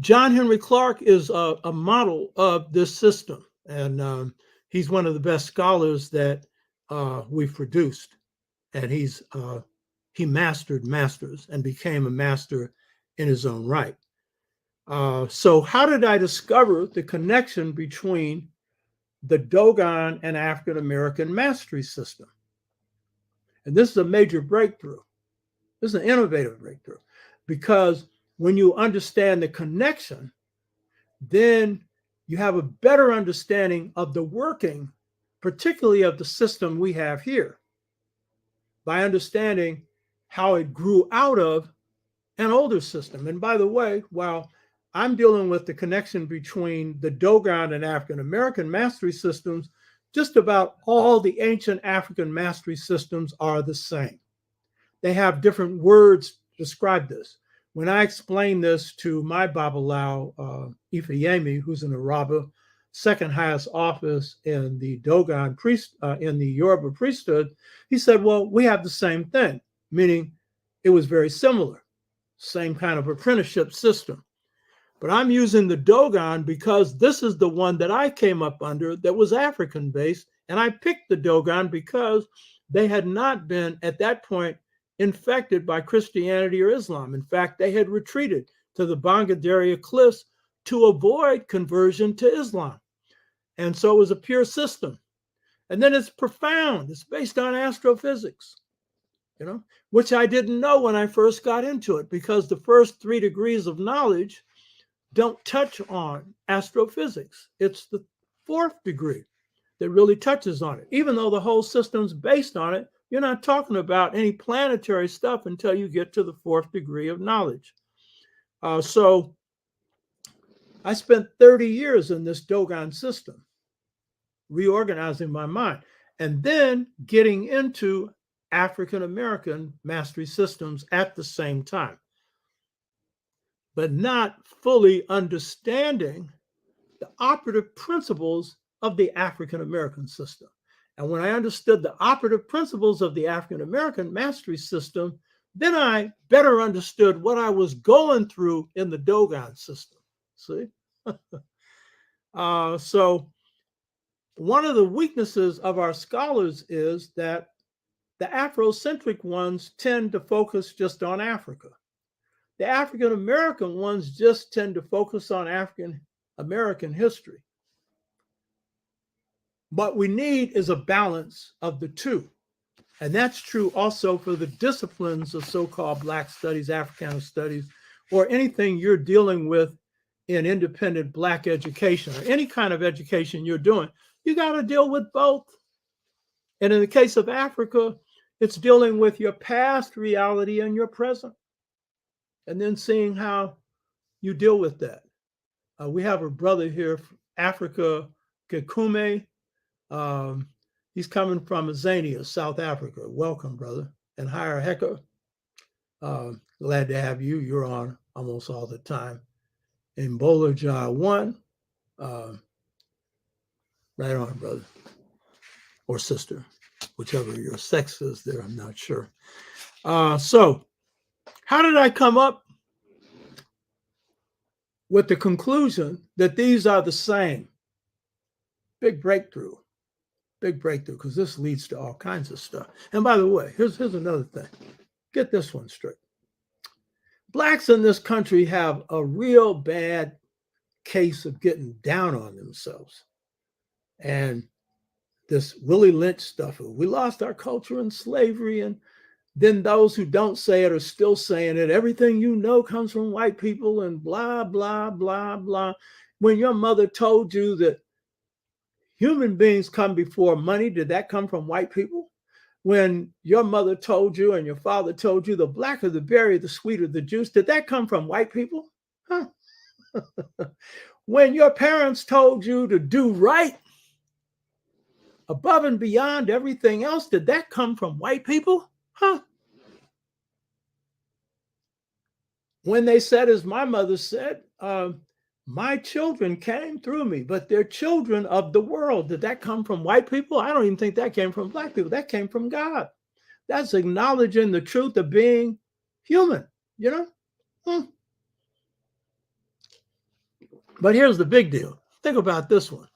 John Henry Clarke is a model of this system, and he's one of the best scholars that we've produced. And he mastered masters and became a master in his own right. So how did I discover the connection between the Dogon and African American mastery system? And this is a major breakthrough. This is an innovative breakthrough, because when you understand the connection, then you have a better understanding of the working, particularly of the system we have here, by understanding how it grew out of an older system. And by the way, while I'm dealing with the connection between the Dogon and African American mastery systems, just about all the ancient African mastery systems are the same. They have different words to describe this. When I explain this to my Babalawo, Ifeyemi, who's an Araba, second highest office in the Dogon in the Yoruba priesthood, he said, well, we have the same thing, meaning it was very similar, same kind of apprenticeship system. But I'm using the Dogon because this is the one that I came up under that was African-based, and I picked the Dogon because they had not been, at that point, infected by Christianity or Islam. In fact, they had retreated to the Bangaderia cliffs to avoid conversion to Islam. And so it was a pure system. And then it's profound. It's based on astrophysics, you know, which I didn't know when I first got into it, because the first 3 degrees of knowledge don't touch on astrophysics. It's the 4th degree that really touches on it. Even though the whole system's based on it, You're not talking about any planetary stuff until you get to the fourth degree of knowledge. So I spent 30 years in this Dogon system, reorganizing my mind, and then getting into African American mastery systems at the same time, but not fully understanding the operative principles of the African American system. And when I understood the operative principles of the African American mastery system, then I better understood what I was going through in the Dogon system. See? So one of the weaknesses of our scholars is that the Afrocentric ones tend to focus just on Africa. The African American ones just tend to focus on African American history. What we need is a balance of the two. And that's true also for the disciplines of so-called Black studies, Africana studies, or anything you're dealing with in independent Black education or any kind of education you're doing. You got to deal with both. And in the case of Africa, it's dealing with your past reality and your present, and then seeing how you deal with that. We have a brother here from Africa, Kekume. He's coming from Azania, South Africa. Welcome, brother. And Hire Hecker. Glad to have you. You're on almost all the time. In Bowler Jar 1. Right on, brother. Or sister. Whichever your sex is there, I'm not sure. So, how did I come up with the conclusion that these are the same? Big breakthrough, because this leads to all kinds of stuff. And by the way, here's another thing. Get this one straight. Blacks in this country have a real bad case of getting down on themselves. And this Willie Lynch stuff, we lost our culture in slavery, and then those who don't say it are still saying it. Everything you know comes from white people and blah, blah, blah, blah. When your mother told you that human beings come before money, did that come from white people? When your mother told you and your father told you the blacker the berry, the sweeter the juice, did that come from white people? Huh? When your parents told you to do right above and beyond everything else, did that come from white people? Huh? When they said, as my mother said, my children came through me, but they're children of the world. Did that come from white people? I don't even think that came from Black people. That came from God. That's acknowledging the truth of being human, you know? But here's the big deal. Think about this one.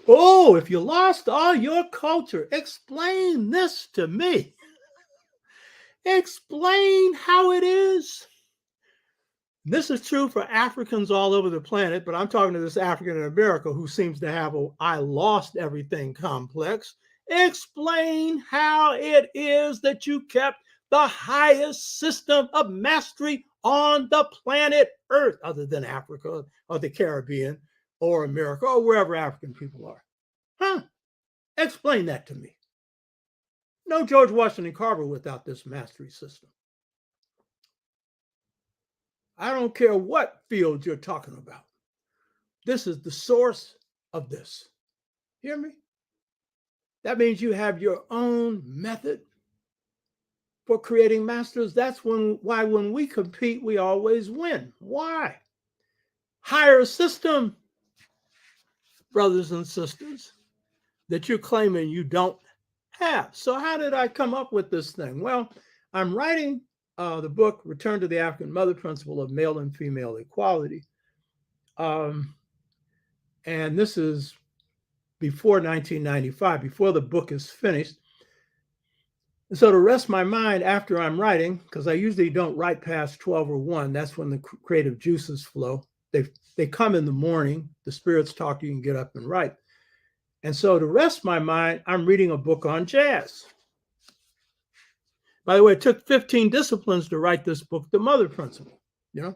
Oh, if you lost all your culture, explain this to me. Explain how it is. This is true for Africans all over the planet, but I'm talking to this African in America who seems to have a I lost everything complex. Explain how it is that you kept the highest system of mastery on the planet Earth, other than Africa or the Caribbean or America or wherever African people are. Huh? Explain that to me. No George Washington Carver without this mastery system. I don't care what field you're talking about. This is the source of this. Hear me? That means you have your own method for creating masters. That's why when we compete, we always win. Why? Higher system, brothers and sisters, that you're claiming you don't have. So how did I come up with this thing? Well, I'm writing the book, Return to the African Mother Principle of Male and Female Equality. And this is before 1995, before the book is finished. And so to rest my mind after I'm writing, because I usually don't write past 12 or 1, that's when the creative juices flow. They come in the morning, the spirits talk to you, and get up and write. And so to rest my mind, I'm reading a book on jazz. By the way, it took 15 disciplines to write this book, The Mother Principle, you know?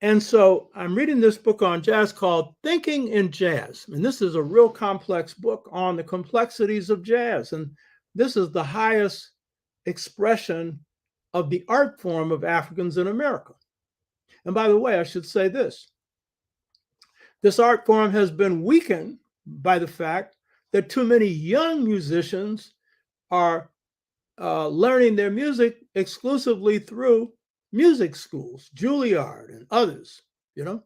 And so I'm reading this book on jazz called Thinking in Jazz. And this is a real complex book on the complexities of jazz and This is the highest expression of the art form of Africans in America. And by the way, I should say this art form has been weakened by the fact that too many young musicians are learning their music exclusively through music schools, Juilliard and others, you know.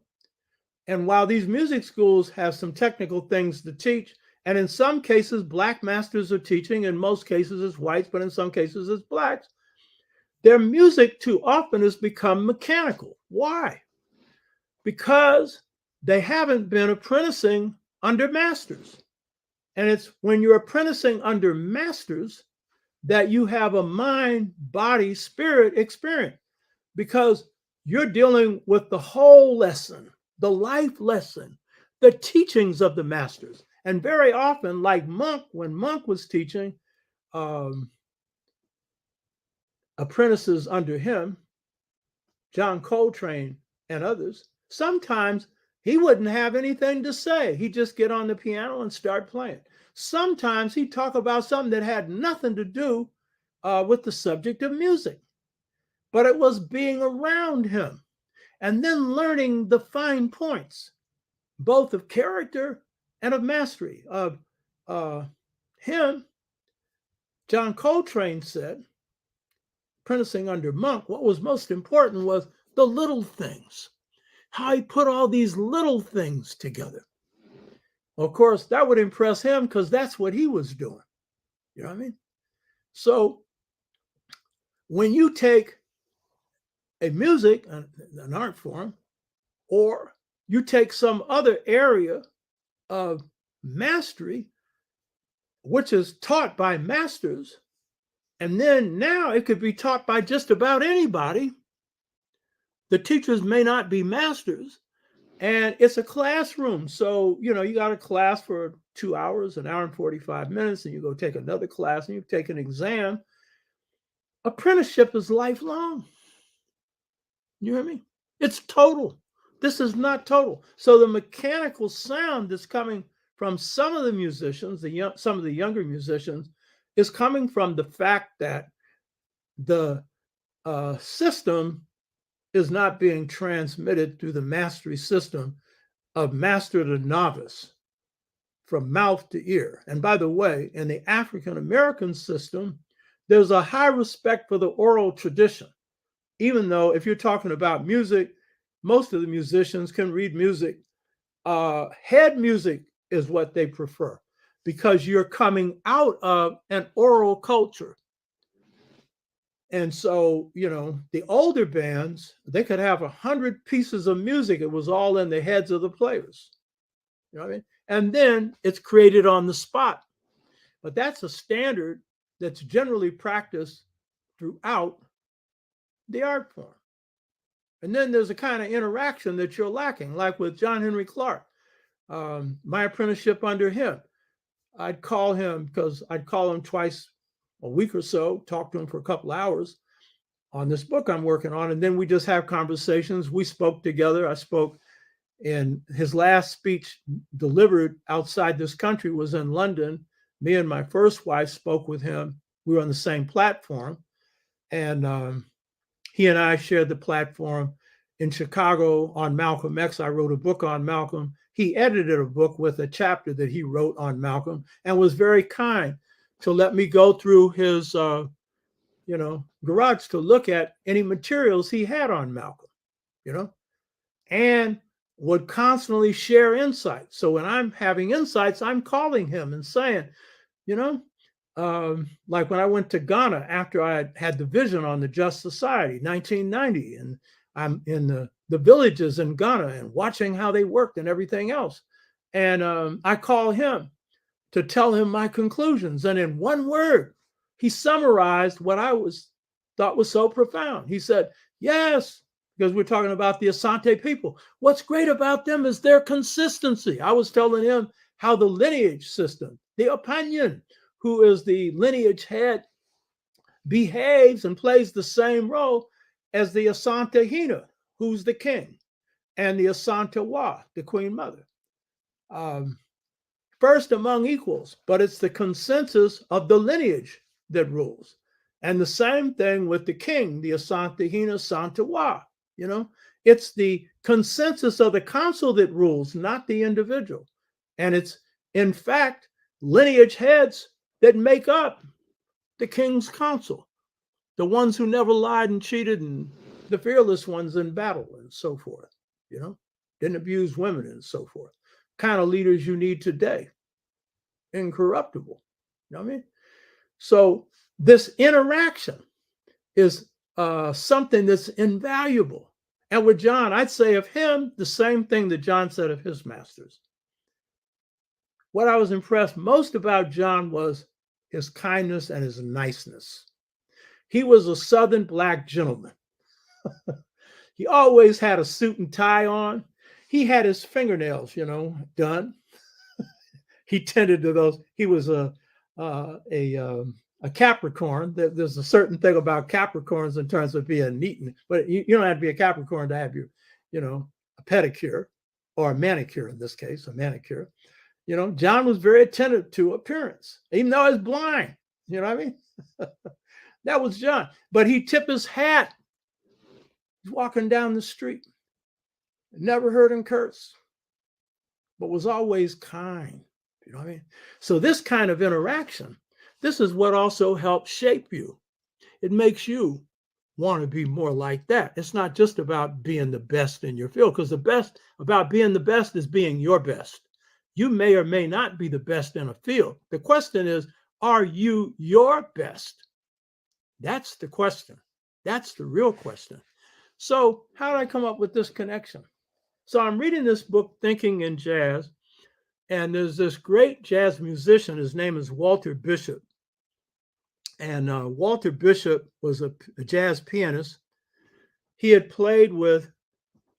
And while these music schools have some technical things to teach, and in some cases, Black masters are teaching, in most cases it's whites, but in some cases it's Blacks, their music too often has become mechanical. Why? Because they haven't been apprenticing under masters. And it's when you're apprenticing under masters that you have a mind, body, spirit experience, because you're dealing with the whole lesson, the life lesson, the teachings of the masters. And very often, like Monk, when Monk was teaching apprentices under him, John Coltrane and others, sometimes he wouldn't have anything to say. He'd just get on the piano and start playing. Sometimes he'd talk about something that had nothing to do with the subject of music, but it was being around him and then learning the fine points, both of character and of mastery. Of him, John Coltrane said, apprenticing under Monk, what was most important was the little things, how he put all these little things together. Of course, that would impress him because that's what he was doing. You know what I mean? So when you take a music, an art form, or you take some other area of mastery, which is taught by masters, and then now it could be taught by just about anybody. The teachers may not be masters, and it's a classroom. So, you got a class for 2 hours, an hour and 45 minutes, and you go take another class and you take an exam. Apprenticeship is lifelong. You hear me? It's total. This is not total. So the mechanical sound that's coming from some of the musicians, some of the younger musicians, is coming from the fact that the system is not being transmitted through the mastery system of master to novice, from mouth to ear. And by the way, in the African American system, there's a high respect for the oral tradition, even though if you're talking about music, most of the musicians can read music. Head music is what they prefer because you're coming out of an oral culture. And so, the older bands, they could have 100 pieces of music. It was all in the heads of the players. You know what I mean? And then it's created on the spot. But that's a standard that's generally practiced throughout the art form. And then there's a kind of interaction that you're lacking, like with John Henry Clark, my apprenticeship under him. I'd call him twice a week or so, talk to him for a couple hours on this book I'm working on. And then we just have conversations. We spoke together. I spoke in his last speech delivered outside this country was in London. Me and my first wife spoke with him. We were on the same platform. And he and I shared the platform in Chicago on Malcolm X. I wrote a book on Malcolm. He edited a book with a chapter that he wrote on Malcolm and was very kind to let me go through his, garage to look at any materials he had on Malcolm, and would constantly share insights. So when I'm having insights, I'm calling him and saying, like when I went to Ghana after I had the vision on the Just Society, 1990, and I'm in the villages in Ghana and watching how they worked and everything else. And I call him to tell him my conclusions. And in one word, he summarized what I thought was so profound. He said, yes, because we're talking about the Asante people. What's great about them is their consistency. I was telling him how the lineage system, the Opinion, who is the lineage head, behaves and plays the same role as the Asante Hina, who's the king, and the Asante Wa, the queen mother. first among equals, but it's the consensus of the lineage that rules. And the same thing with the king, the Asante Hina Santawa. It's the consensus of the council that rules, not the individual. And it's, in fact, lineage heads that make up the king's council, the ones who never lied and cheated, and the fearless ones in battle and so forth, didn't abuse women and so forth. Kind of leaders you need today, incorruptible. You know what I mean? So this interaction is something that's invaluable. And with John, I'd say of him the same thing that John said of his masters. What I was impressed most about John was his kindness and his niceness. He was a Southern Black gentleman. He always had a suit and tie on. He had his fingernails, done. He tended to those. He was a Capricorn. There's a certain thing about Capricorns in terms of being neat, but you don't have to be a Capricorn to have your, a pedicure or a manicure in this case, a manicure. John was very attentive to appearance, even though he's blind. You know what I mean? That was John. But he tipped his hat walking down the street. Never heard him curse, but was always kind. You know what I mean? So this kind of interaction, this is what also helps shape you. It makes you want to be more like that. It's not just about being the best in your field, because the best about being the best is being your best. You may or may not be the best in a field. The question is, are you your best? That's the question. That's the real question. So how did I come up with this connection? So I'm reading this book, Thinking in Jazz, and there's this great jazz musician. His name is Walter Bishop. And Walter Bishop was a jazz pianist. He had played with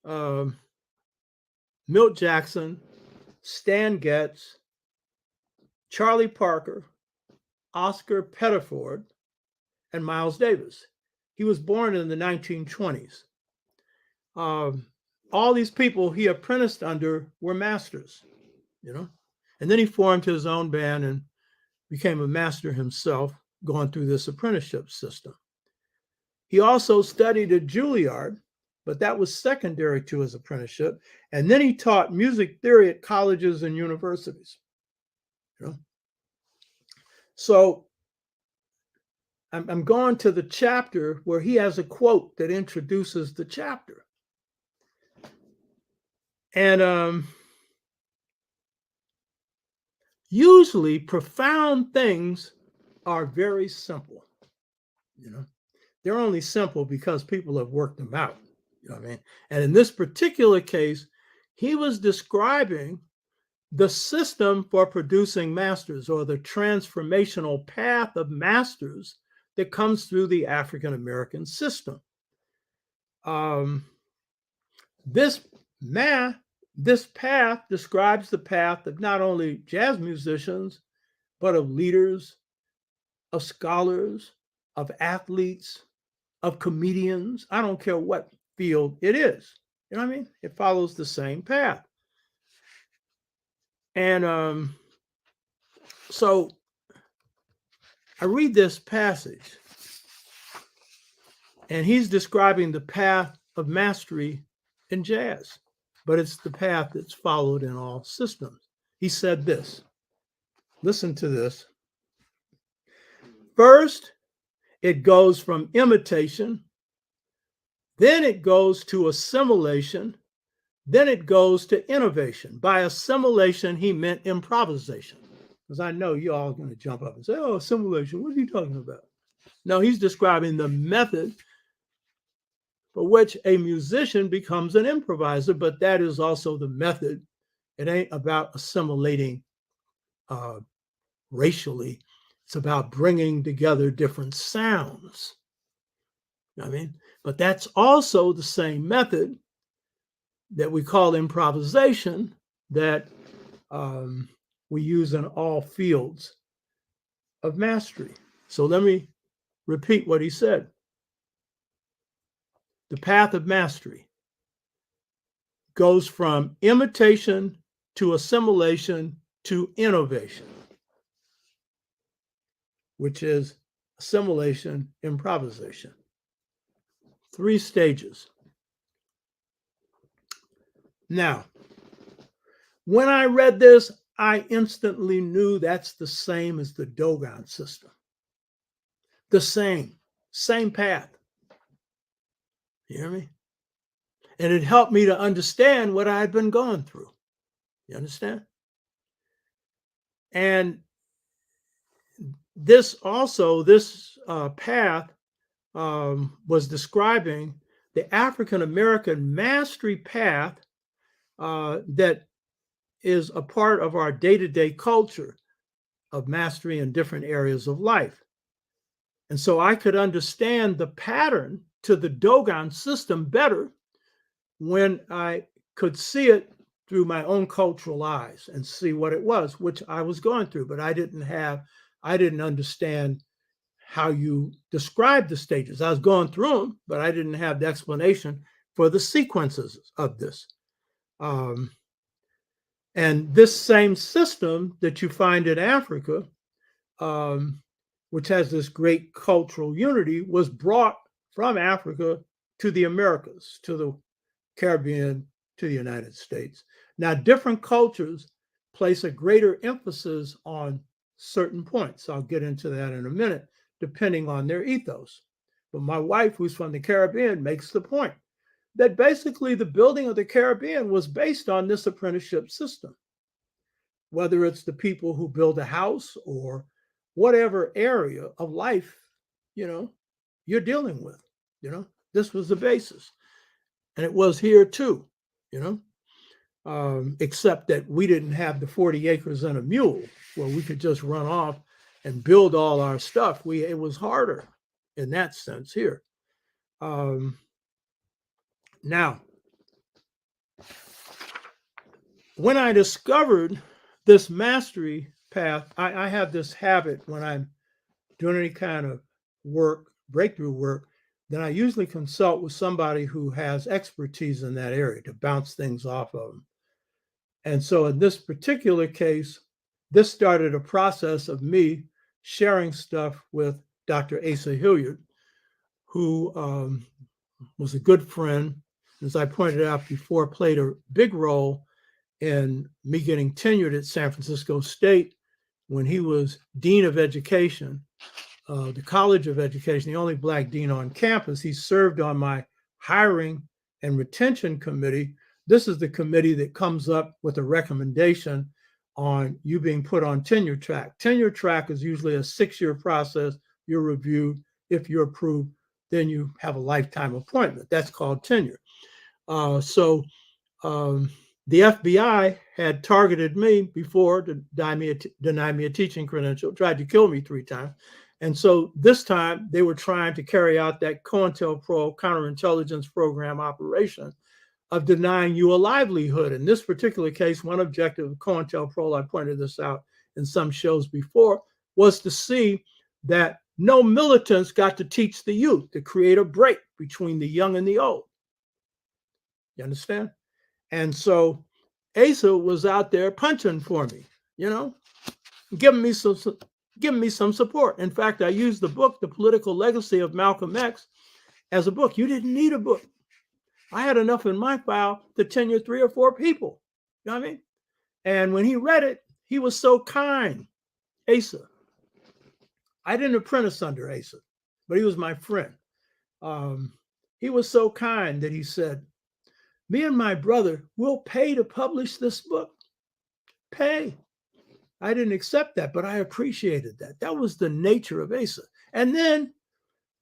Milt Jackson, Stan Getz, Charlie Parker, Oscar Pettiford, and Miles Davis. He was born in the 1920s. All these people he apprenticed under were masters, and then he formed his own band and became a master himself, going through this apprenticeship system. He also studied at Juilliard, but that was secondary to his apprenticeship. And then he taught music theory at colleges and universities. So I'm going to the chapter where he has a quote that introduces the chapter. And usually profound things are very simple. They're only simple because people have worked them out. You know what I mean? And in this particular case, he was describing the system for producing masters, or the transformational path of masters that comes through the African American system. This path describes the path of not only jazz musicians, but of leaders, of scholars, of athletes, of comedians. I don't care what field it is. You know what I mean? It follows the same path. And so I read this passage, and he's describing the path of mastery in jazz, but it's the path that's followed in all systems. He said this. Listen to this. First, it goes from imitation, then it goes to assimilation, then it goes to innovation. By assimilation, he meant improvisation, because I know you all are going to jump up and say, oh, assimilation, what are you talking about? No, he's describing the method for which a musician becomes an improviser, but that is also the method. It ain't about assimilating racially. It's about bringing together different sounds. You know what I mean? But that's also the same method that we call improvisation that we use in all fields of mastery. So let me repeat what he said. The path of mastery goes from imitation to assimilation to innovation, which is assimilation, improvisation. 3 stages. Now, when I read this, I instantly knew that's the same as the Dogon system. The same path. You hear me? And it helped me to understand what I had been going through. You understand? And this path was describing the African American mastery path that is a part of our day-to-day culture of mastery in different areas of life. And so I could understand the pattern to the Dogon system better when I could see it through my own cultural eyes and see what it was, which I was going through, but I didn't understand how you describe the stages. I was going through them, but I didn't have the explanation for the sequences of this. And this same system that you find in Africa, which has this great cultural unity, was brought from Africa to the Americas, to the Caribbean, to the United States. Now, different cultures place a greater emphasis on certain points. I'll get into that in a minute, depending on their ethos. But my wife, who's from the Caribbean, makes the point that basically the building of the Caribbean was based on this apprenticeship system. Whether it's the people who build a house or whatever area of life, you're dealing with, this was the basis. And it was here too, except that we didn't have the 40 acres and a mule where we could just run off and build all our stuff. It was harder in that sense here. Now, when I discovered this mastery path, I have this habit when I'm doing any kind of work, breakthrough work, then I usually consult with somebody who has expertise in that area to bounce things off of them. And so in this particular case, this started a process of me sharing stuff with Dr. Asa Hilliard, who was a good friend, as I pointed out before, played a big role in me getting tenured at San Francisco State when he was Dean of Education, the College of Education, the only Black dean on campus. He served on my hiring and retention committee. This is the committee that comes up with a recommendation on you being put on tenure track. Tenure track is usually a 6-year process. You're reviewed. If you're approved, then you have a lifetime appointment. That's called tenure. The FBI had targeted me before to deny me a teaching credential, tried to kill me 3 times. And so this time they were trying to carry out that COINTELPRO counterintelligence program operation of denying you a livelihood. In this particular case, one objective of COINTELPRO, I pointed this out in some shows before, was to see that no militants got to teach the youth, to create a break between the young and the old. You understand? And so Asa was out there punching for me, giving me some support. In fact, I used the book, The Political Legacy of Malcolm X, as a book. You didn't need a book. I had enough in my file to tenure 3 or 4 people. You know what I mean? And when he read it, he was so kind. Asa. I didn't apprentice under Asa, but he was my friend. He was so kind that he said, me and my brother will pay to publish this book. Pay. I didn't accept that, but I appreciated that. That was the nature of Asa. And then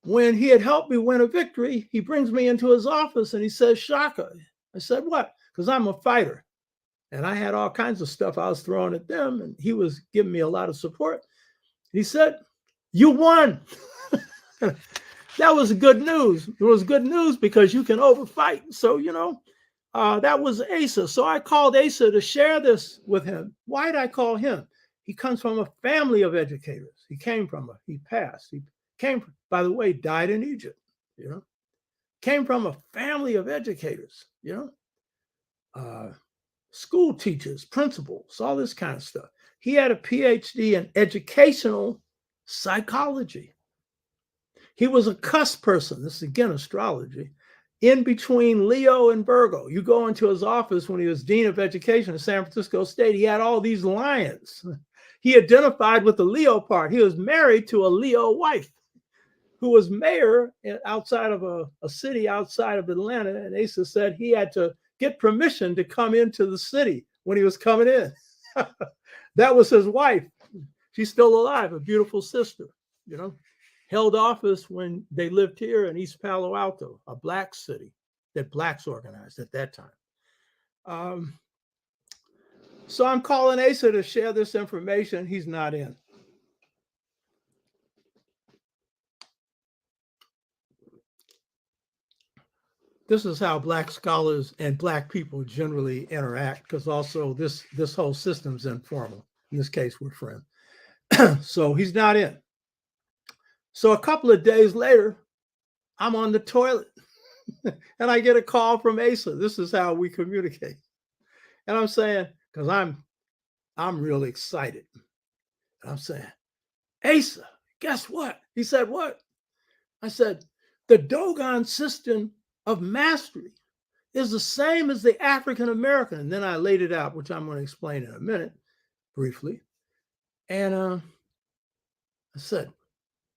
when he had helped me win a victory, he brings me into his office and he says, Shaka. I said, what? Because I'm a fighter. And I had all kinds of stuff I was throwing at them, and he was giving me a lot of support. He said, you won. That was good news. It was good news because you can overfight. So, that was Asa. So I called Asa to share this with him. Why did I call him? He comes from a family of educators. He passed. He came, by the way, died in Egypt, came from a family of educators, school teachers, principals, all this kind of stuff. He had a PhD in educational psychology. He was a cusp person. This is again astrology. In between Leo and Virgo. You go into his office when he was Dean of Education at San Francisco State, he had all these lions. He identified with the Leo part. He was married to a Leo wife who was mayor outside of a city outside of Atlanta. And Asa said he had to get permission to come into the city when he was coming in. That was his wife. She's still alive, a beautiful sister, you know. Held office when they lived here in East Palo Alto, a black city that blacks organized at that time. So I'm calling Asa to share this information. He's not in. This is how black scholars and black people generally interact, because also this whole system's informal. In this case, we're friends. So he's not in. So a couple of days later, I'm on the toilet and I get a call from Asa. This is how we communicate. And I'm saying, because I'm really excited. And I'm saying, Asa, guess what? He said, what? I said, the Dogon system of mastery is the same as the African American. And then I laid it out, which I'm going to explain in a minute, briefly. And I said,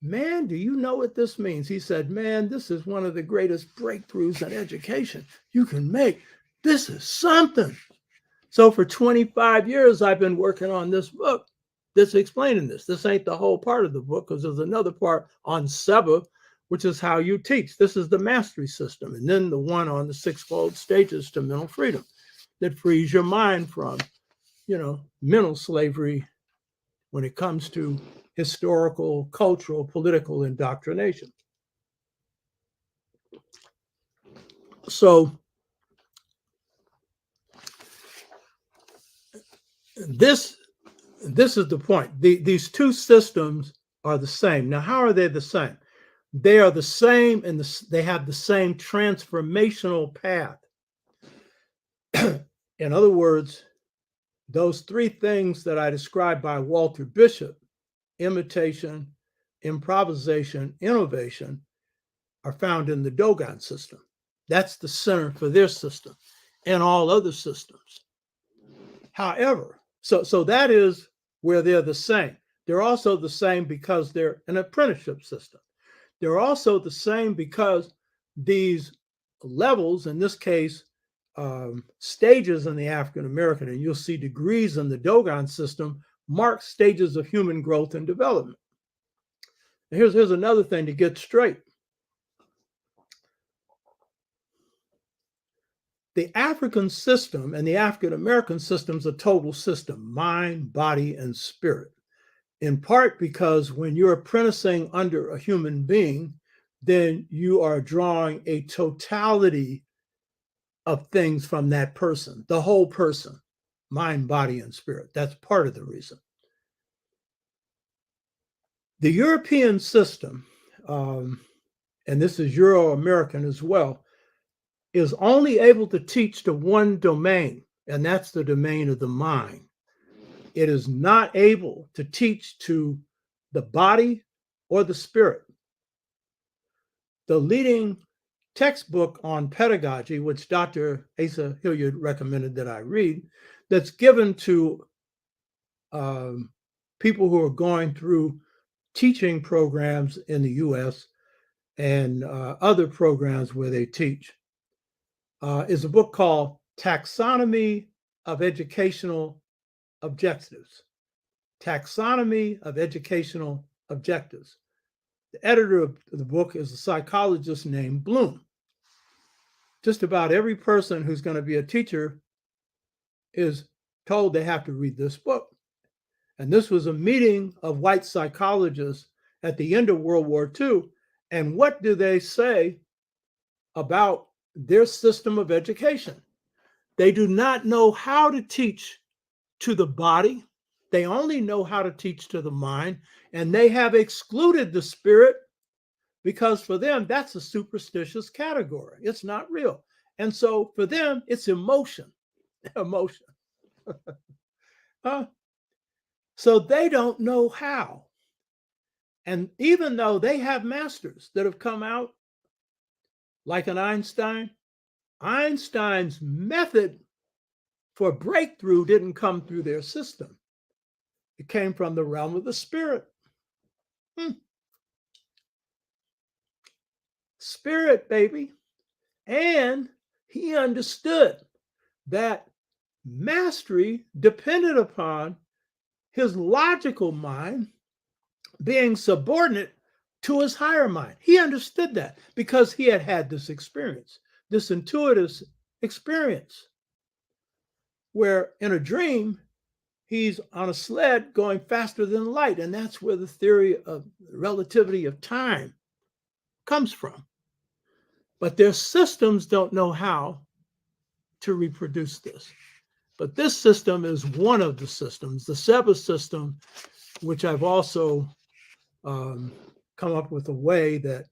man, do you know what this means? He said, man, this is one of the greatest breakthroughs in education you can make. This is something. So for 25 years, I've been working on this book that's explaining this. This ain't the whole part of the book, because there's another part on Seba, which is how you teach. This is the mastery system. And then the one on the 6-fold stages to mental freedom that frees your mind from, mental slavery when it comes to historical, cultural, political indoctrination. So this is the point. These two systems are the same. Now, how are they the same? They are the same, and they have the same transformational path. In other words, those three things that I described by Walter Bishop, imitation, improvisation, innovation, are found in the Dogon system. That's the center for their system and all other systems. However, so that is where they're the same. They're also the same because they're an apprenticeship system. They're also the same because these levels, in this case, stages in the African American, and you'll see degrees in the Dogon system, mark stages of human growth and development. And here's another thing to get straight. The African system and the African American system is a total system, mind, body, and spirit. In part because when you're apprenticing under a human being, then you are drawing a totality of things from that person, the whole person, mind, body, and spirit. That's part of the reason. The European system, and this is Euro-American as well, is only able to teach to one domain, and that's the domain of the mind. It is not able to teach to the body or the spirit. The leading textbook on pedagogy, which Dr. Asa Hilliard recommended that I read, that's given to people who are going through teaching programs in the US and other programs where they teach, is a book called Taxonomy of Educational Objectives. Taxonomy of Educational Objectives. The editor of the book is a psychologist named Bloom. Just about every person who's going to be a teacher is told they have to read this book. And this was a meeting of white psychologists at the end of World War II. And what do they say about their system of education? They do not know how to teach to the body. They only know how to teach to the mind, and they have excluded the spirit because for them, that's a superstitious category. It's not real. And so for them, it's emotion. Emotion. So they don't know how. And even though they have masters that have come out, like an Einstein, Einstein's method for breakthrough didn't come through their system. It came from the realm of the spirit. Spirit, baby. And he understood that mastery depended upon his logical mind being subordinate to his higher mind. He understood that because he had had this experience, this intuitive experience, where in a dream, he's on a sled going faster than light. And that's where the theory of relativity of time comes from. But their systems don't know how to reproduce this. But this system is one of the systems, the SEBA system, which I've also come up with a way that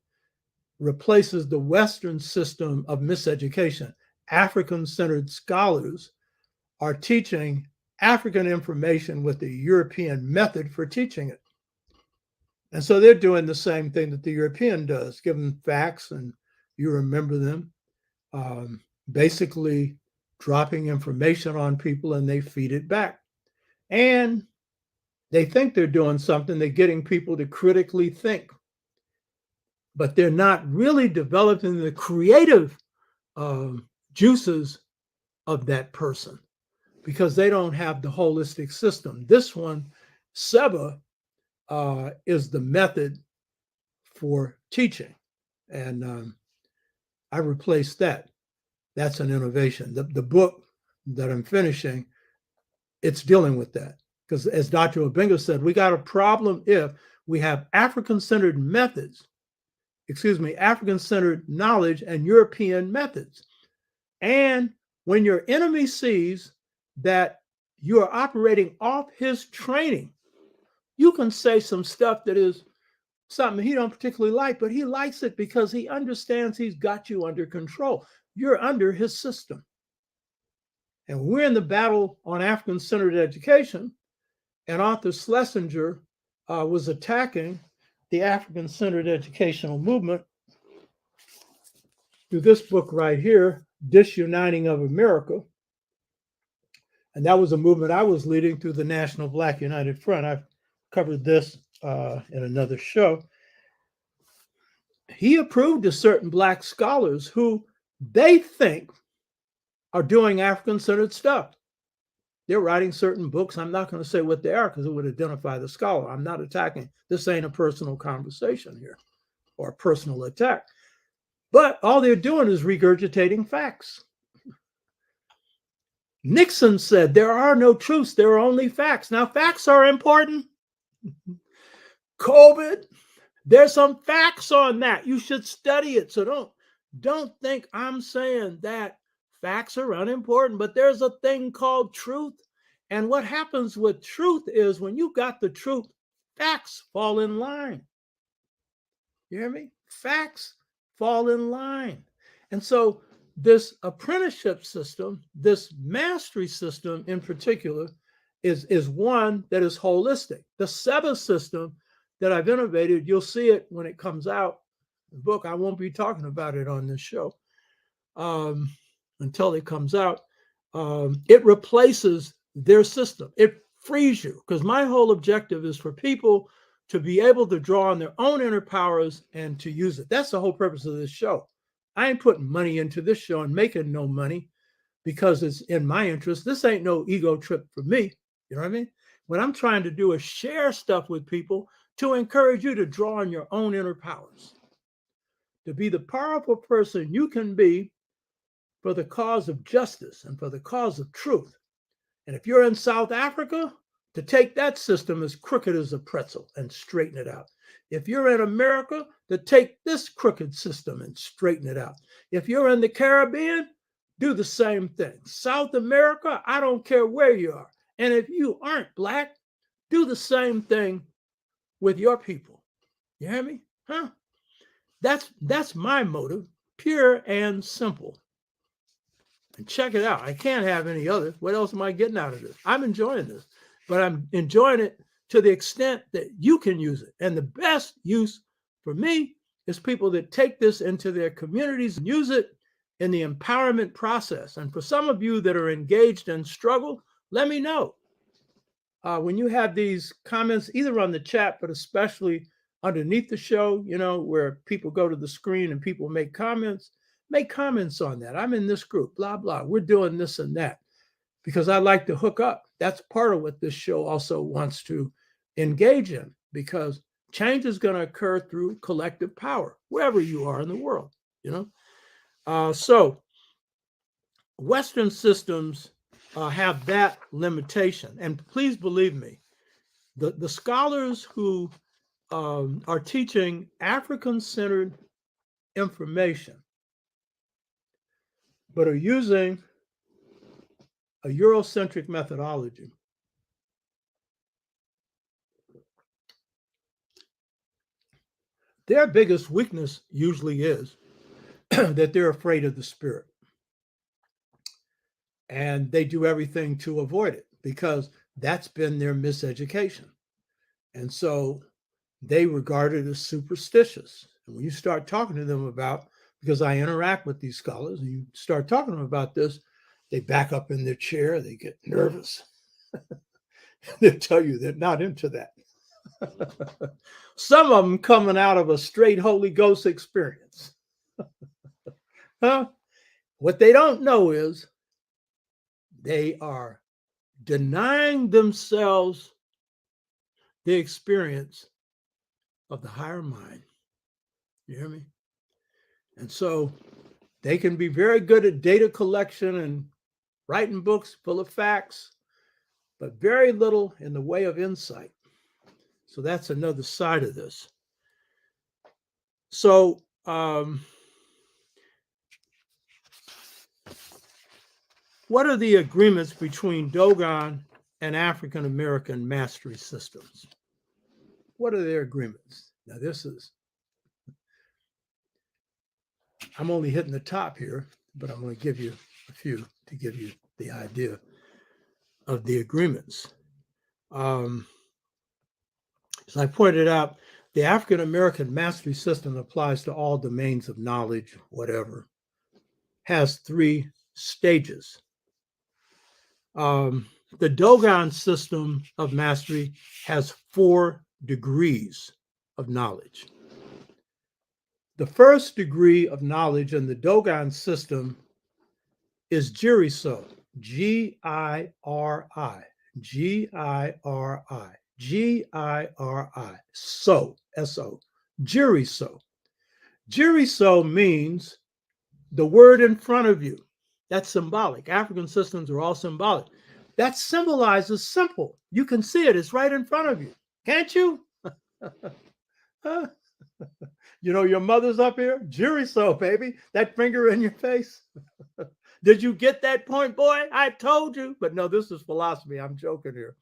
replaces the Western system of miseducation. African-centered scholars are teaching African information with the European method for teaching it. And so they're doing the same thing that the European does, give them facts and you remember them, basically dropping information on people and they feed it back. And they think they're doing something, they're getting people to critically think, but they're not really developing the creative juices of that person because they don't have the holistic system. This one, SEBA, is the method for teaching. And I replaced that. That's an innovation. The book that I'm finishing, it's dealing with that. Because as Dr. Obenga said, we got a problem if we have African-centered methods, African-centered knowledge and European methods. And when your enemy sees that you are operating off his training, you can say some stuff that is something he don't particularly like, but he likes it because he understands he's got you under control. You're under his system. And we're in the battle on African-centered education, and Arthur Schlesinger was attacking the African-centered educational movement through this book right here, Disuniting of America. And that was a movement I was leading through the National Black United Front. I've covered this in another show. He approved to certain Black scholars who they think are doing African-centered stuff. They're writing certain books. I'm not going to say what they are because it would identify the scholar. I'm not attacking. This ain't a personal conversation here or a personal attack. But all they're doing is regurgitating facts. Nixon said there are no truths, there are only facts. Now, facts are important. COVID, there's some facts on that. You should study it. So don't think I'm saying that facts are unimportant, but there's a thing called truth. And what happens with truth is when you got the truth, facts fall in line. You hear me? Facts fall in line. And so this apprenticeship system, this mastery system in particular, is one that is holistic. The SEBA system that I've innovated, you'll see it when it comes out. The book, I won't be talking about it on this show until it comes out. It replaces their system. It frees you, because my whole objective is for people to be able to draw on their own inner powers and to use it. That's the whole purpose of this show. I ain't putting money into this show and making no money because it's in my interest. This ain't no ego trip for me. You know what I mean? What I'm trying to do is share stuff with people to encourage you to draw on your own inner powers, to be the powerful person you can be for the cause of justice and for the cause of truth. And if you're in South Africa, to take that system as crooked as a pretzel and straighten it out. If you're in America, to take this crooked system and straighten it out. If you're in the Caribbean, do the same thing. South America, I don't care where you are. And if you aren't Black, do the same thing with your people. You hear me? Huh? That's my motive, pure and simple. And check it out. I can't have any other. What else am I getting out of this? I'm enjoying this. but I'm enjoying it to the extent that you can use it. And the best use for me is people that take this into their communities and use it in the empowerment process. And for some of you that are engaged in struggle, let me know. When you have these comments, either on the chat, but especially underneath the show, where people go to the screen and people make comments on that. I'm in this group, blah, blah. We're doing this and that, because I like to hook up. That's part of what this show also wants to engage in, because change is going to occur through collective power, wherever you are in the world, So Western systems have that limitation. And please believe me, the scholars who are teaching African-centered information, but are using a Eurocentric methodology, their biggest weakness usually is that they're afraid of the spirit. And they do everything to avoid it, because that's been their miseducation. And so they regard it as superstitious. And when you start talking to them about, because I interact with these scholars, and you start talking to them about this, they back up in their chair, they get nervous. They'll tell you they're not into that. Some of them coming out of a straight Holy Ghost experience. What they don't know is they are denying themselves the experience of the higher mind. You hear me? And so they can be very good at data collection and writing books full of facts, but very little in the way of insight. So that's another side of this. So what are the agreements between Dogon and African American mastery systems? What are their agreements? Now I'm only hitting the top here, but I'm going to give you a few to give you the idea of the agreements. As I pointed out, the African American mastery system applies to all domains of knowledge, whatever, has 3 stages. The Dogon system of mastery has 4 degrees of knowledge. The first degree of knowledge in the Dogon system is Jiriso, G-I-R-I, G-I-R-I, G-I-R-I, so, S-O, Jiriso. Jiriso means the word in front of you. That's symbolic. African systems are all symbolic. That symbolizes simple. You can see it. It's right in front of you. Can't you? Your mother's up here? Jiriso, baby. That finger in your face. Did you get that point, boy? I told you. But no, this is philosophy. I'm joking here.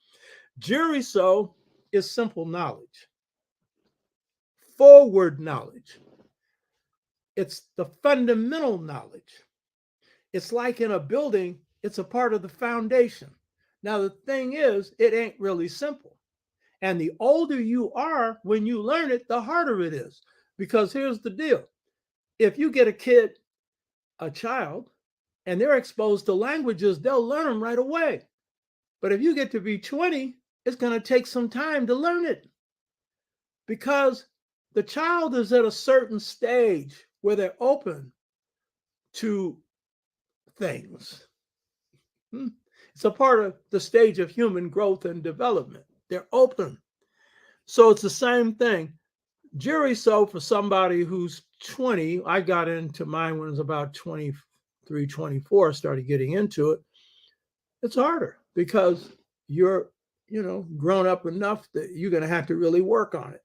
Jiriso is simple knowledge. Forward knowledge. It's the fundamental knowledge. It's like in a building, it's a part of the foundation. Now, the thing is, it ain't really simple. And the older you are when you learn it, the harder it is. Because here's the deal. If you get a child, and they're exposed to languages, they'll learn them right away. But if you get to be 20, it's going to take some time to learn it. Because the child is at a certain stage where they're open to things. It's a part of the stage of human growth and development. They're open. So it's the same thing. Jiriso for somebody who's 20, I got into mine when I was about 23, 24, started getting into it. It's harder because you're, grown up enough that you're going to have to really work on it,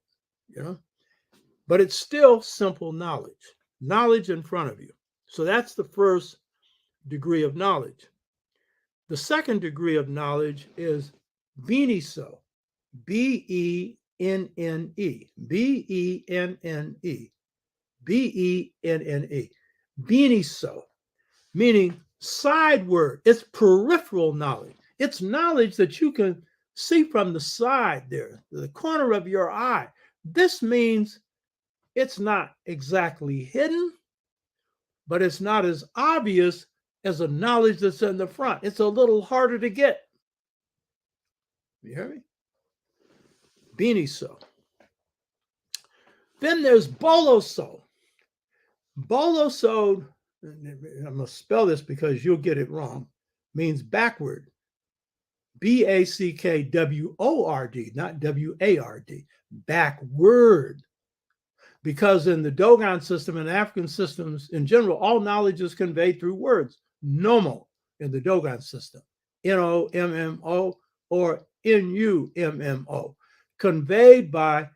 But it's still simple knowledge in front of you. So that's the first degree of knowledge. The second degree of knowledge is Beniso, B-E-N-N-E, B-E-N-N-E, B-E-N-N-E, Beniso, meaning sideward. It's peripheral knowledge. It's knowledge that you can see from the side there, the corner of your eye. This means it's not exactly hidden, but it's not as obvious as a knowledge that's in the front. It's a little harder to get. You hear me? Beniso. Then there's boloso. Boloso, I'm going to spell this because you'll get it wrong, means backward. Backword, not WARD, backward. Because in the Dogon system and African systems in general, all knowledge is conveyed through words. Nomo in the Dogon system, NOMMO or NUMMO, conveyed by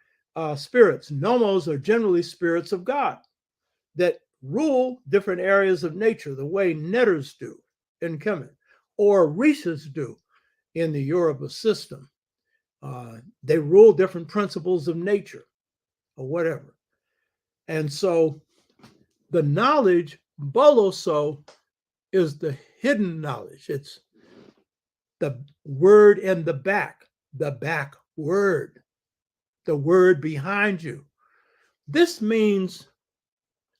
spirits. Nomos are generally spirits of God that rule different areas of nature, the way netters do in Kemet, or rishas do in the Yoruba system. They rule different principles of nature or whatever. And so the knowledge, boloso, is the hidden knowledge. It's the word in the back word, the word behind you. This means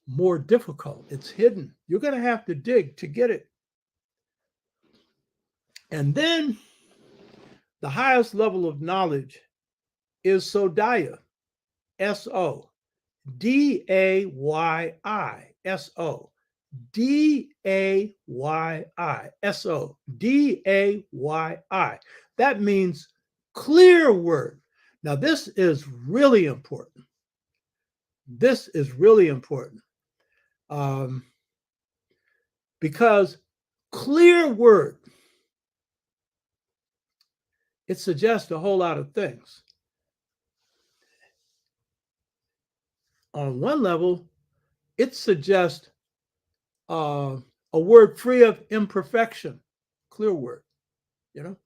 more difficult. It's hidden. You're going to have to dig to get it. And then the highest level of knowledge is Sodaya, S-O. D-A-Y-I-S-O. D-A-Y-I-S-O. D-A-Y-I. That means clear word. Now, this is really important. This is really important because clear word, it suggests a whole lot of things. On one level, it suggests a word free of imperfection, clear word, you know.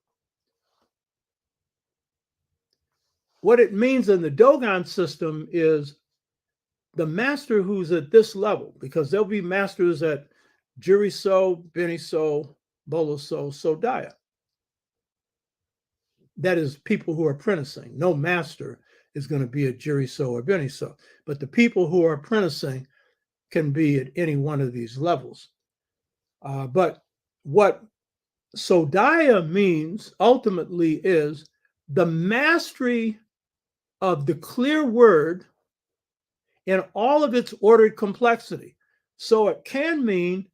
What it means in the Dogon system is the master who's at this level, because there'll be masters at Jiriso, Beniso, Boloso, Sodaya. That is people who are apprenticing. No master is going to be at Jiriso or Beniso, but the people who are apprenticing can be at any one of these levels. But what Sodaya means ultimately is the mastery of the clear word in all of its ordered complexity. So it can mean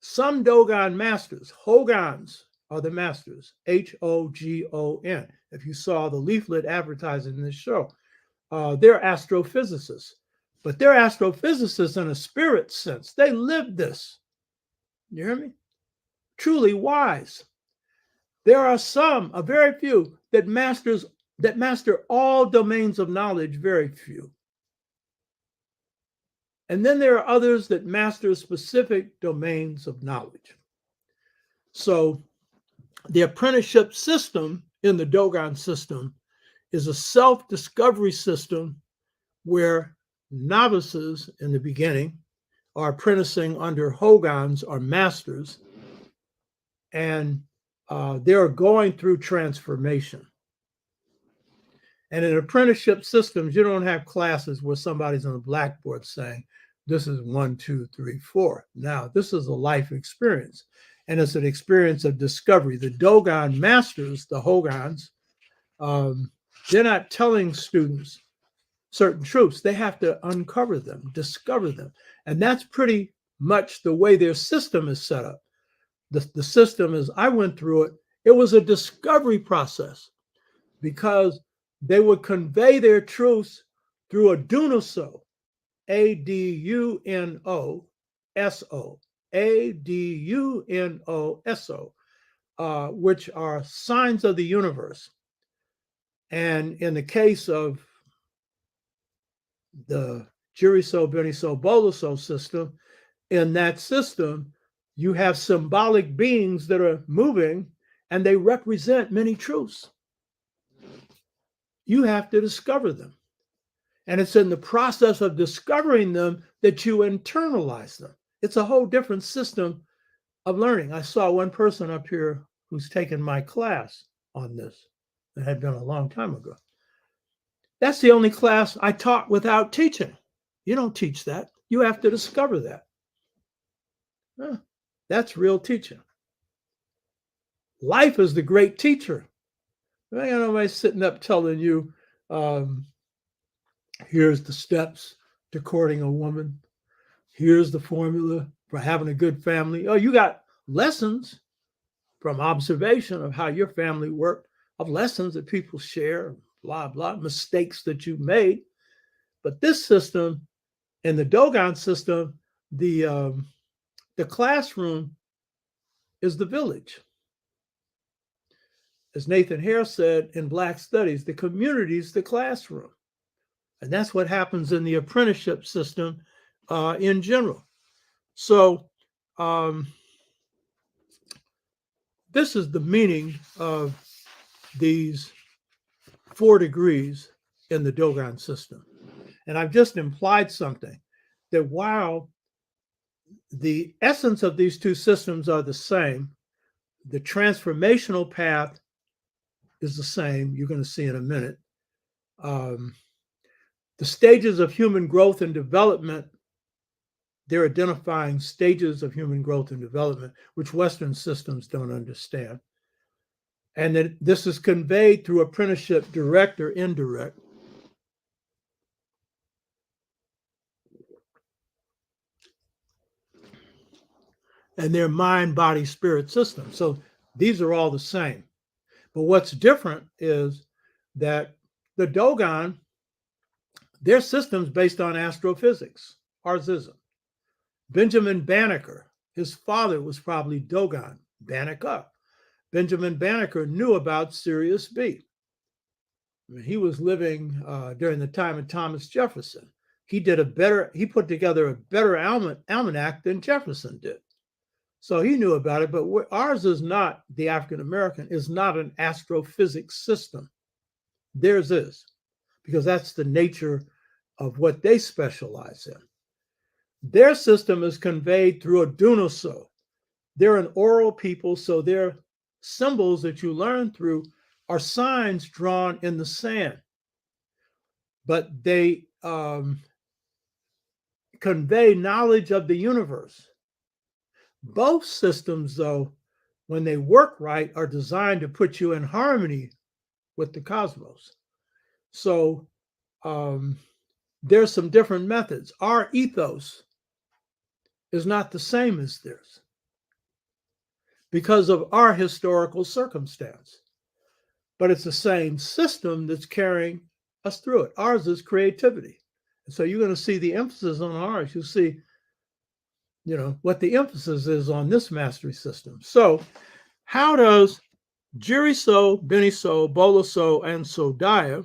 some Dogon masters, Hogons are the masters, H-O-G-O-N. If you saw the leaflet advertising this show, they're astrophysicists, but they're astrophysicists in a spirit sense. They live this. You hear me? Truly wise. There are some, a very few, that master all domains of knowledge, very few. And then there are others that master specific domains of knowledge. So the apprenticeship system in the Dogon system is a self-discovery system where novices in the beginning are apprenticing under Hogons or masters, and they're going through transformation. And in apprenticeship systems, you don't have classes where somebody's on the blackboard saying, this is 1, 2, 3, 4. Now, this is a life experience, and it's an experience of discovery. The Dogon masters, the Hogons, they're not telling students certain truths. They have to uncover them, discover them. And that's pretty much the way their system is set up. The system, as I went through it, it was a discovery process because they would convey their truths through a dunoso, A-D-U-N-O-S-O, A-D-U-N-O-S-O, which are signs of the universe. And in the case of the Jiriso, Beniso, Boloso system, in that system, you have symbolic beings that are moving and they represent many truths. You have to discover them. And it's in the process of discovering them that you internalize them. It's a whole different system of learning. I saw one person up here who's taken my class on this. It had been a long time ago. That's the only class I taught without teaching. You don't teach that. You have to discover that. Huh. That's real teaching. Life is the great teacher. I don't know nobody sitting up telling you, here's the steps to courting a woman. Here's the formula for having a good family. Oh, you got lessons from observation of how your family worked, of lessons that people share, blah, blah, mistakes that you made. But this system, in the Dogon system, the classroom is the village. As Nathan Hare said in Black Studies, the community is the classroom. And that's what happens in the apprenticeship system in general. So this is the meaning of these 4 degrees in the Dogon system. And I've just implied something, that while the essence of these 2 systems are the same, the transformational path is the same. You're going to see in a minute. The stages of human growth and development, they're identifying stages of human growth and development, which Western systems don't understand. And that this is conveyed through apprenticeship, direct or indirect. And they're mind, body, spirit systems. So these are all the same. But what's different is that the Dogon, their system's based on astrophysics. Ours isn't. Benjamin Banneker, his father was probably Dogon, Banneker. Benjamin Banneker knew about Sirius B. I mean, he was living during the time of Thomas Jefferson. He put together a better almanac than Jefferson did. So he knew about it, but ours is not, the African American, is not an astrophysics system. Theirs is, because that's the nature of what they specialize in. Their system is conveyed through a dunoso. They're an oral people, so their symbols that you learn through are signs drawn in the sand. But they convey knowledge of the universe. Both systems, though, when they work right, are designed to put you in harmony with the cosmos. So there's some different methods. Our ethos is not the same as theirs because of our historical circumstance. But it's the same system that's carrying us through it. Ours is creativity. And so you're going to see the emphasis on ours. You'll see, what the emphasis is on this mastery system. So how does Jiriso, Beniso, Boloso, and Sodaya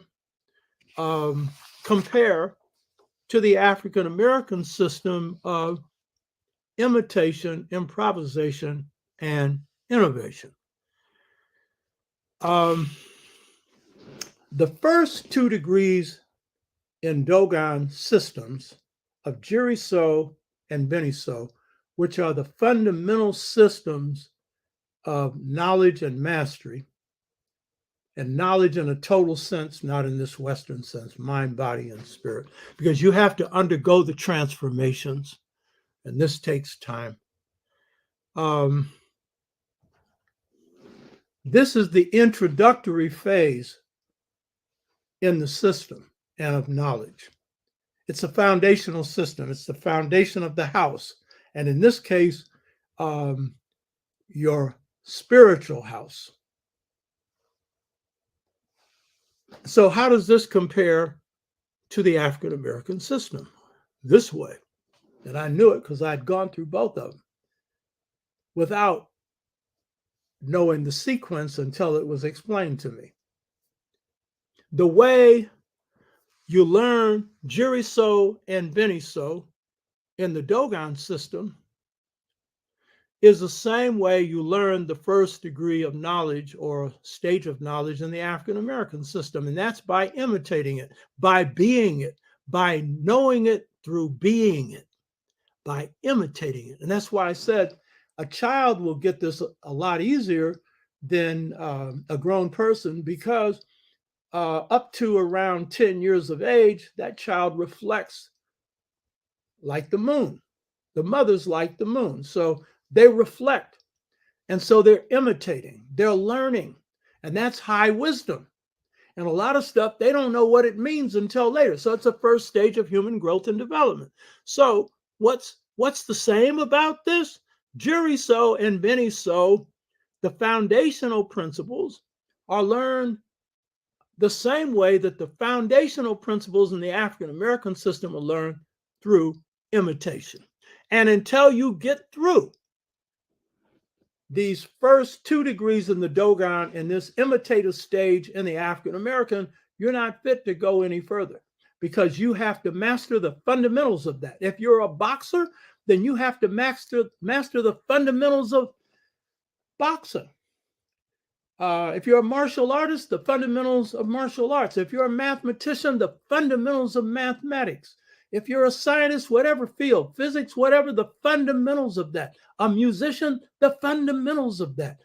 compare to the African American system of imitation, improvisation, and innovation? The first 2 degrees in Dogon systems of Jiriso and Beniso, which are the fundamental systems of knowledge and mastery, and knowledge in a total sense, not in this Western sense, mind, body, and spirit, because you have to undergo the transformations, and this takes time. This is the introductory phase in the system and of knowledge. It's a foundational system. It's the foundation of the house. And in this case, your spiritual house. So how does this compare to the African American system? This way. And I knew it because I'd gone through both of them without knowing the sequence until it was explained to me. The way you learn Jiriso and Beniso in the Dogon system is the same way you learn the first degree of knowledge or stage of knowledge in the African American system. And that's by imitating it, by being it, by knowing it through being it, by imitating it. And that's why I said a child will get this a lot easier than a grown person, because up to around 10 years of age, that child reflects like the moon. The mother's like the moon. So they reflect. And so they're imitating, they're learning. And that's high wisdom. And a lot of stuff, they don't know what it means until later. So it's the first stage of human growth and development. So what's the same about this? Jury So and Benny So, the foundational principles are learned the same way that the foundational principles in the African American system are learned, through imitation. And until you get through these first 2 degrees in the Dogon in this imitative stage in the African American, you're not fit to go any further, because you have to master the fundamentals of that. If you're a boxer, then you have to master the fundamentals of boxing. If you're a martial artist, the fundamentals of martial arts. If you're a mathematician, the fundamentals of mathematics. If you're a scientist, whatever field, physics, whatever, the fundamentals of that. A musician, the fundamentals of that.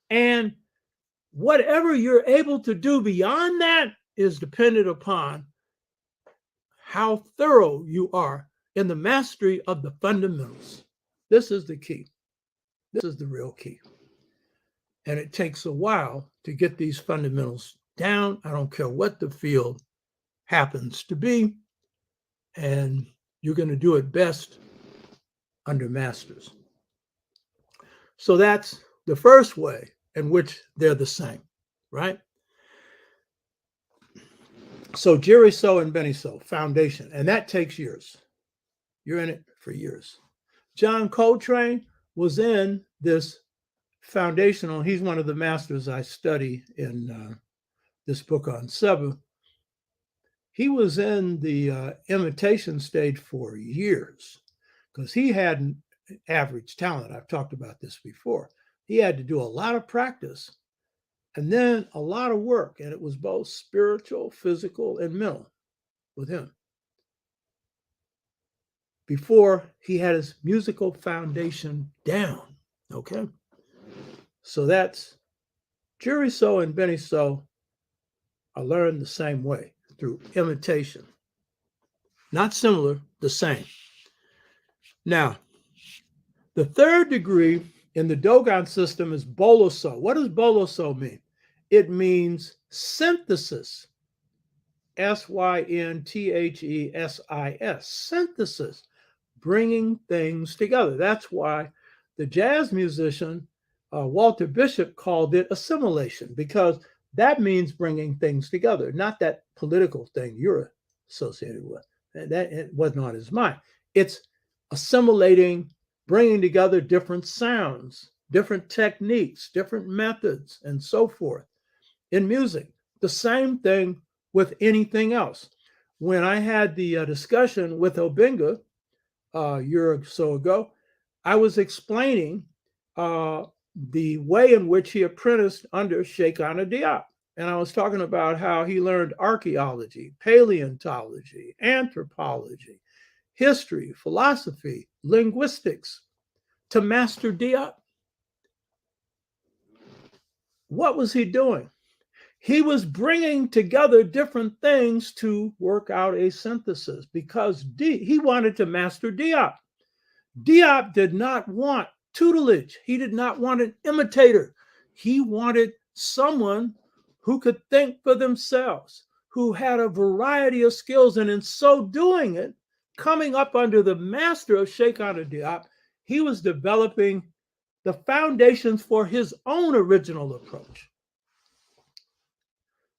And whatever you're able to do beyond that is dependent upon how thorough you are in the mastery of the fundamentals. This is the key. This is the real key. And it takes a while to get these fundamentals down. I don't care what the field happens to be. And you're going to do it best under masters. So that's the first way in which they're the same, right? So Jerry So and Benny So, foundation. And that takes years. You're in it for years. John Coltrane was in this foundational. He's one of the masters I study in this book on seven. He was in the imitation stage for years, because he had average talent. I've talked about this before. He had to do a lot of practice and then a lot of work, and it was both spiritual, physical, and mental with him before he had his musical foundation down. Okay. So that's Jerry So and Benny So are learned the same way, through imitation. Not similar, the same. Now, the third degree in the Dogon system is Boloso. What does Boloso mean? It means synthesis. Synthesis. Synthesis. Bringing things together. That's why the jazz musician Walter Bishop called it assimilation, because that means bringing things together, not that political thing you're associated with. That it wasn't on his mind. It's assimilating, bringing together different sounds, different techniques, different methods, and so forth in music. The same thing with anything else. When I had the discussion with Obinga a year or so ago, I was explaining the way in which he apprenticed under Sheikh Anta Diop. And I was talking about how he learned archaeology, paleontology, anthropology, history, philosophy, linguistics to master Diop. What was he doing? He was bringing together different things to work out a synthesis, because he wanted to master Diop. Diop did not want tutelage. He did not want an imitator. He wanted someone who could think for themselves, who had a variety of skills. And in so doing it, coming up under the master of Sheikh Anta Diop, he was developing the foundations for his own original approach.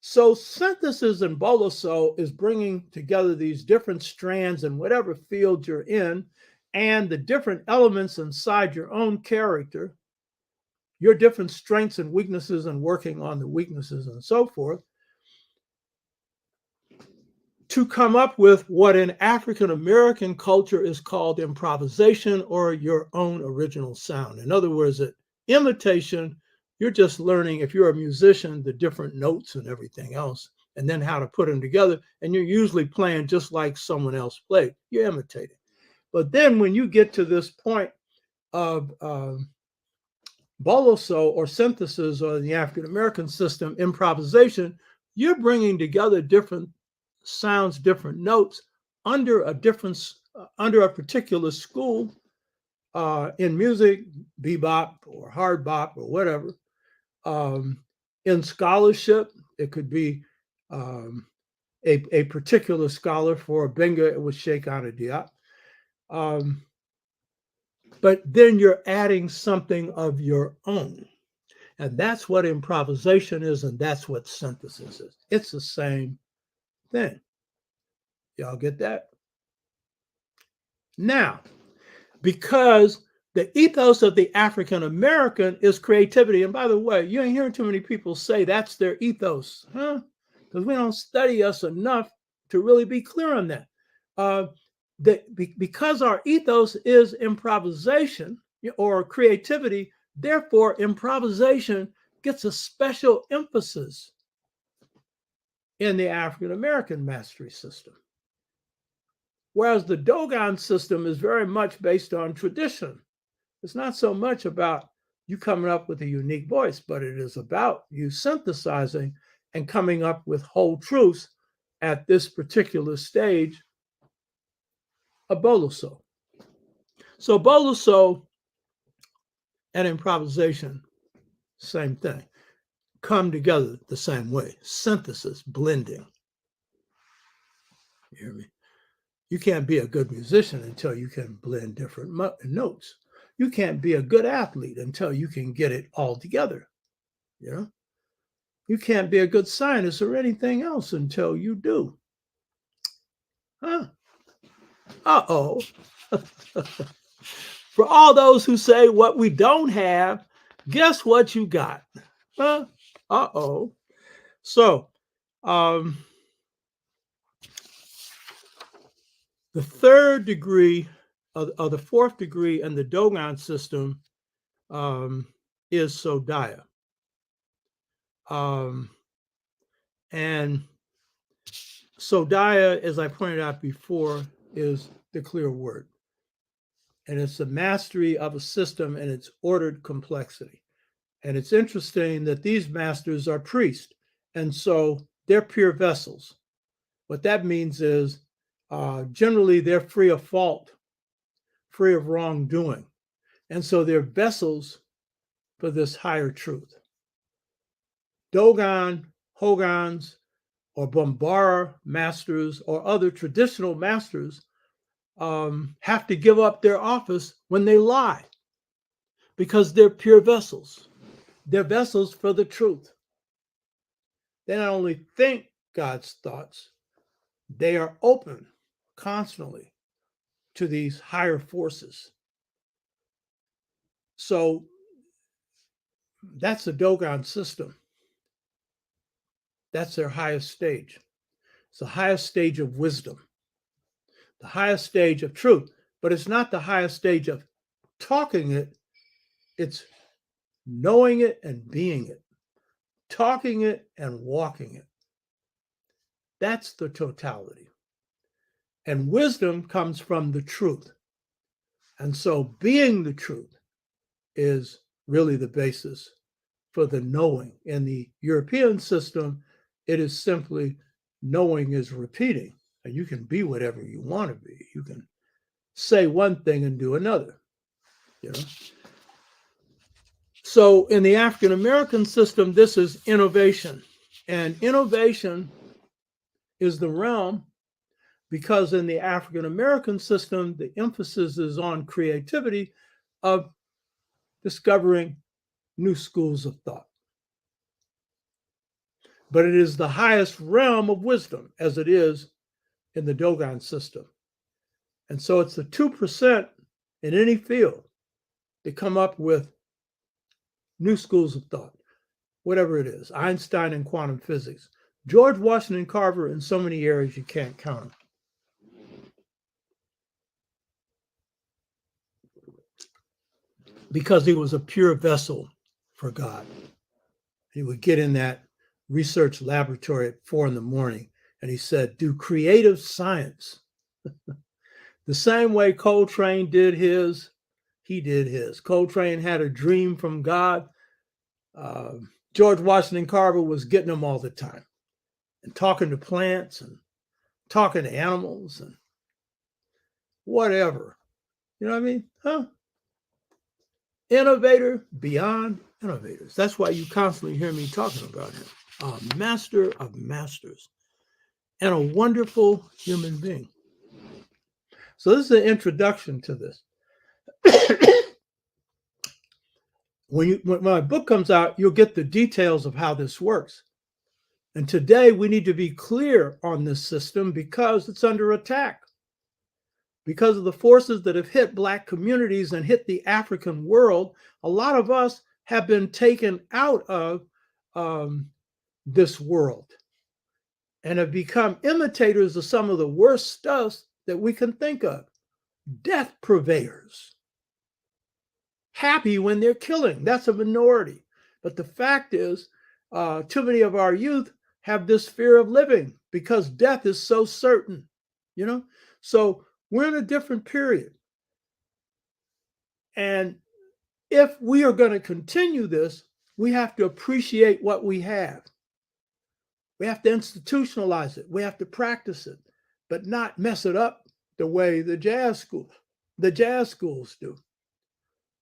So synthesis in Boloso is bringing together these different strands in whatever field you're in, and the different elements inside your own character, your different strengths and weaknesses, and working on the weaknesses and so forth, to come up with what in African American culture is called improvisation, or your own original sound. In other words, imitation, you're just learning, if you're a musician, the different notes and everything else, and then how to put them together. And you're usually playing just like someone else played. You're imitating. But then when you get to this point of Boloso or synthesis, or in the African American system, improvisation, you're bringing together different sounds, different notes under a particular school in music, bebop or hard bop or whatever. In scholarship, it could be a particular scholar. For Benga, it was Sheikh Anta Diop. But then you're adding something of your own. And that's what improvisation is, and that's what synthesis is. It's the same thing. Y'all get that? Now, because the ethos of the African American is creativity. And by the way, you ain't hearing too many people say that's their ethos, huh? Because we don't study us enough to really be clear on that. Because our ethos is improvisation or creativity, therefore improvisation gets a special emphasis in the African American mastery system. Whereas the Dogon system is very much based on tradition. It's not so much about you coming up with a unique voice, but it is about you synthesizing and coming up with whole truths at this particular stage of Boloso. So Boloso and improvisation, same thing, come together the same way. Synthesis, blending. You hear me? You can't be a good musician until you can blend different notes. You can't be a good athlete until you can get it all together. You know, you can't be a good scientist or anything else until you do. Huh? Uh-oh. For all those who say what we don't have, guess what you got? Huh? Uh-oh. So, the third degree of the fourth degree in the Dogon system is Sodaya. And Sodaya, as I pointed out before, is the clear word. And it's the mastery of a system and its ordered complexity. And it's interesting that these masters are priests. And so they're pure vessels. What that means is generally they're free of fault, free of wrongdoing. And so they're vessels for this higher truth. Dogon, Hogans, or Bambara masters or other traditional masters have to give up their office when they lie because they're pure vessels. They're vessels for the truth. They not only think God's thoughts, they are open constantly to these higher forces. So that's the Dogon system. That's their highest stage. It's the highest stage of wisdom, the highest stage of truth, but it's not the highest stage of talking it. It's knowing it and being it, talking it and walking it. That's the totality. And wisdom comes from the truth. And so being the truth is really the basis for the knowing. In the European system, it is simply knowing is repeating. And you can be whatever you want to be. You can say one thing and do another. You know? So in the African American system, this is innovation. And innovation is the realm, because in the African American system, the emphasis is on creativity of discovering new schools of thought. But it is the highest realm of wisdom, as it is in the Dogon system. And so it's the 2% in any field that come up with new schools of thought, whatever it is. Einstein in quantum physics, George Washington Carver in so many areas you can't count them. Because he was a pure vessel for God. He would get in that research laboratory at 4 a.m. and he said, do creative science. The same way Coltrane did his he did his. Coltrane had a dream from God. George Washington Carver was getting them all the time and talking to plants and talking to animals and whatever. You know what I mean? Huh? Innovator beyond innovators. That's why you constantly hear me talking about him. A master of masters and a wonderful human being. So this is an introduction to this. When my book comes out, you'll get the details of how this works. And today we need to be clear on this system because it's under attack. Because of the forces that have hit Black communities and hit the African world, a lot of us have been taken out of this world and have become imitators of some of the worst stuff that we can think of. Death purveyors. Happy when they're killing. That's a minority. But the fact is, too many of our youth have this fear of living because death is so certain, you know? So we're in a different period. And if we are going to continue this, we have to appreciate what we have. We have to institutionalize it. We have to practice it, but not mess it up the way the jazz schools do.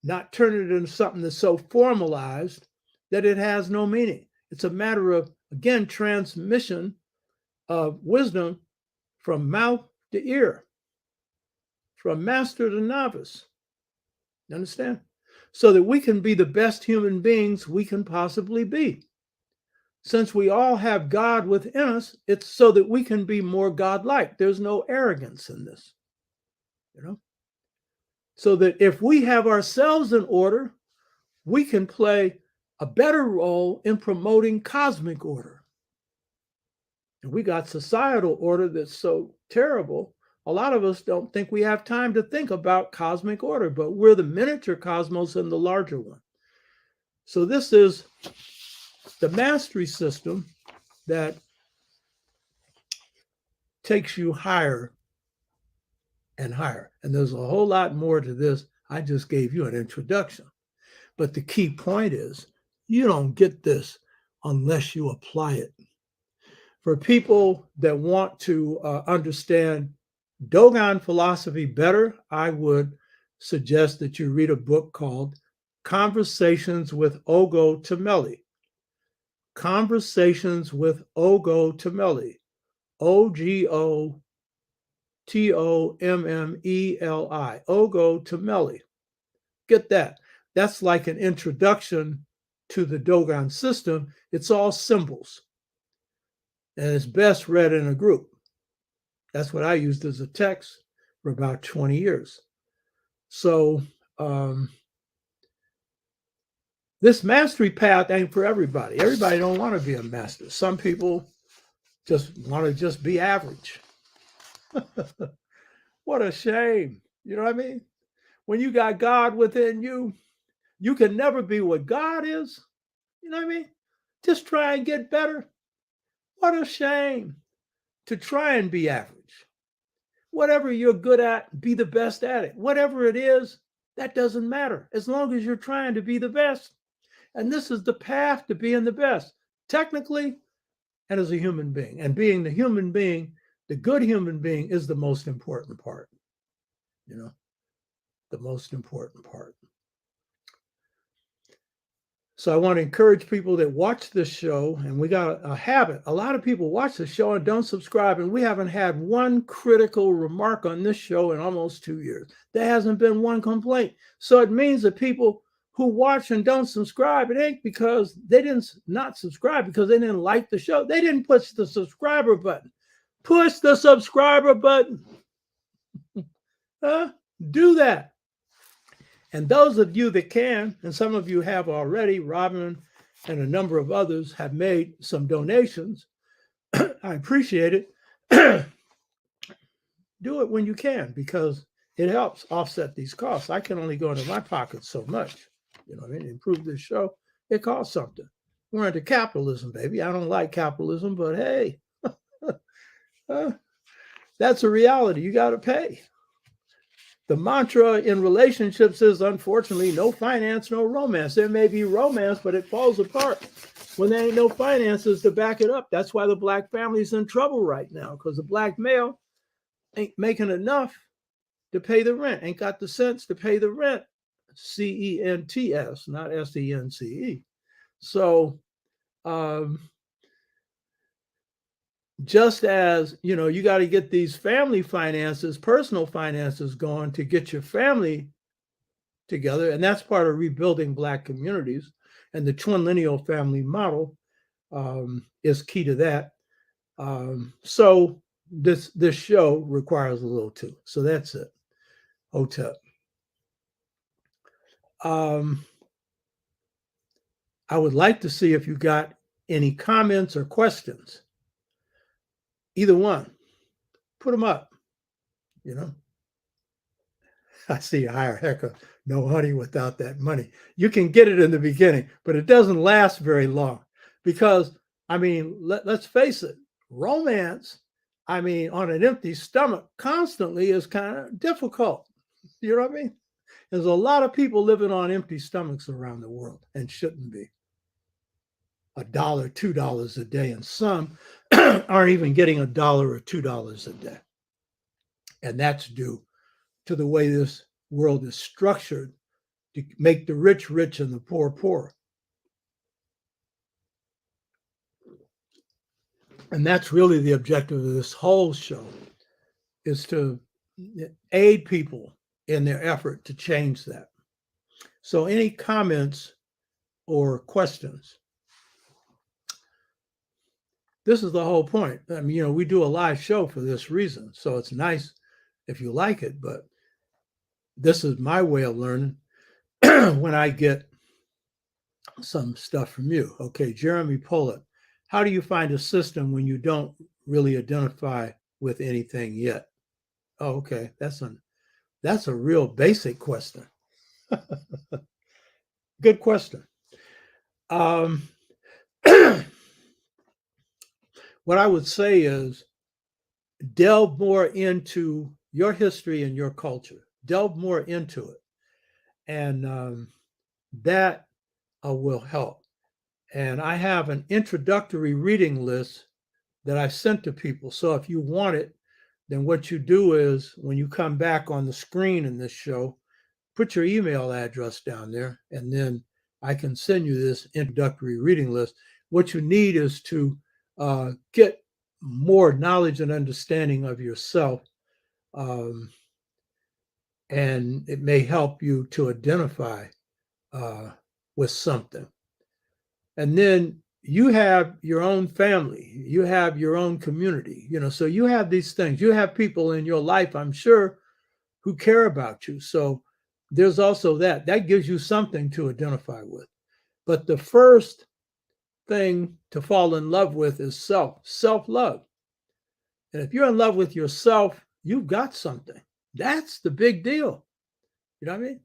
Not turn it into something that's so formalized that it has no meaning. It's a matter of, again, transmission of wisdom from mouth to ear, from master to novice. You understand? So that we can be the best human beings we can possibly be. Since we all have God within us, it's so that we can be more godlike. There's no arrogance in this, you know? So that if we have ourselves in order, we can play a better role in promoting cosmic order. And we got societal order that's so terrible. A lot of us don't think we have time to think about cosmic order, but we're the miniature cosmos in the larger one. So this is the mastery system that takes you higher and higher. And there's a whole lot more to this. I just gave you an introduction. But the key point is you don't get this unless you apply it. For people that want to understand Dogon philosophy better, I would suggest that you read a book called Conversations with Ogo Tomeli. Conversations with Ogo Tomeli. Ogotommeli. Ogo Tomeli. Get that. That's like an introduction to the Dogon system. It's all symbols. And it's best read in a group. That's what I used as a text for about 20 years. So this mastery path ain't for everybody. Everybody don't want to be a master. Some people just want to just be average. What a shame. You know what I mean? When you got God within you, you can never be what God is. You know what I mean? Just try and get better. What a shame to try and be average. Whatever you're good at, be the best at it. Whatever it is, that doesn't matter as long as you're trying to be the best. And this is the path to being the best, technically and as a human being. And being the human being, the good human being, is the most important part. You know, the most important part. So I want to encourage people that watch this show, and we got a habit. A lot of people watch the show and don't subscribe, and we haven't had one critical remark on this show in almost 2 years. There hasn't been one complaint. So it means that people who watch and don't subscribe, it ain't because they didn't not subscribe because they didn't like the show. They didn't push the subscriber button. Push the subscriber button. Do that. And those of you that can, and some of you have already, Robin and a number of others have made some donations. I appreciate it. Do it when you can, because it helps offset these costs. I can only go into my pocket so much. You know what I mean? Improve this show. It costs something. We're into capitalism, baby. I don't like capitalism, but hey, that's a reality. You got to pay. The mantra in relationships is, unfortunately, no finance, no romance. There may be romance, but it falls apart when there ain't no finances to back it up. That's why the black family's in trouble right now, because the black male ain't making enough to pay the rent, ain't got the sense to pay the rent. CENTS, not SENCE. So just as, you got to get these family finances, personal finances going to get your family together. And that's part of rebuilding Black communities. And the twin lineal family model is key to that. So this show requires a little too. So that's it. Hotep. I would like to see if you got any comments or questions. Either one. Put them up. I see a higher hecker. No honey without that money. You can get it in the beginning, but it doesn't last very long because, let's face it, romance, on an empty stomach constantly is kind of difficult. You know what I mean? There's a lot of people living on empty stomachs around the world and shouldn't be. $1, $2 a day, and some aren't even getting $1 or $2 a day. And that's due to the way this world is structured to make the rich rich and the poor poor. And that's really the objective of this whole show, is to aid people in their effort to change that. So any comments or questions? This is the whole point. We do a live show for this reason. So it's nice if you like it, but this is my way of learning when I get some stuff from you. Okay, Jeremy Pollitt, how do you find a system when you don't really identify with anything yet? Oh, okay, that's a real basic question. Good question. What I would say is delve more into your history and your culture. Delve more into it. And that will help. And I have an introductory reading list that I sent to people. So if you want it, then what you do is when you come back on the screen in this show, put your email address down there, and then I can send you this introductory reading list. What you need is to get more knowledge and understanding of yourself. And it may help you to identify with something. And then you have your own family, you have your own community, so you have these things. You have people in your life, I'm sure, who care about you. So there's also that gives you something to identify with. But the first thing to fall in love with is self-love. And if you're in love with yourself, you've got something. That's the big deal. You know what I mean?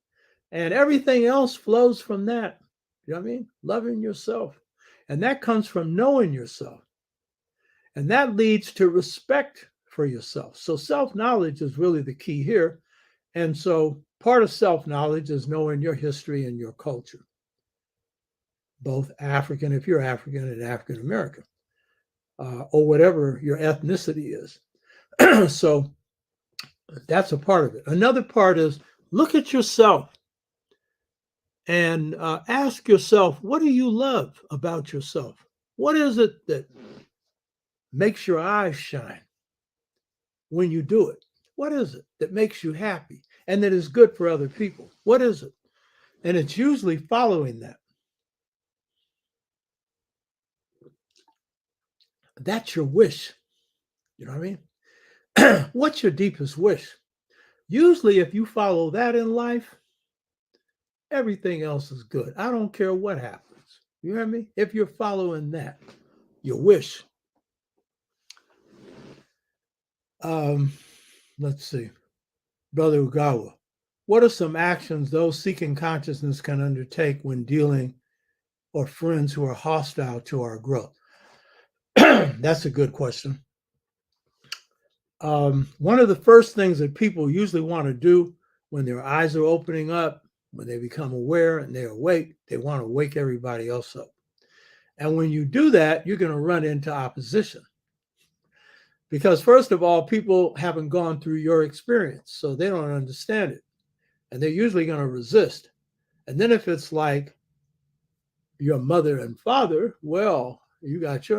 And everything else flows from that. You know what I mean? Loving yourself. And that comes from knowing yourself. And that leads to respect for yourself. So self-knowledge is really the key here. And so part of self-knowledge is knowing your history and your culture. Both African, if you're African, and African American, or whatever your ethnicity is. So that's a part of it. Another part is look at yourself and ask yourself, what do you love about yourself? What is it that makes your eyes shine when you do it? What is it that makes you happy and that is good for other people? What is it? And it's usually following that. That's your wish. You know what I mean? What's your deepest wish? Usually, if you follow that in life, everything else is good. I don't care what happens. You hear me? If you're following that, your wish. Let's see. Brother Ugawa, what are some actions those seeking consciousness can undertake when dealing or friends who are hostile to our growth? That's a good question. One of the first things that people usually want to do when their eyes are opening up, when they become aware and they're awake, they want to wake everybody else up. And when you do that, you're going to run into opposition. Because, first of all, people haven't gone through your experience, so they don't understand it. And they're usually going to resist. And then if it's like your mother and father, well, you got your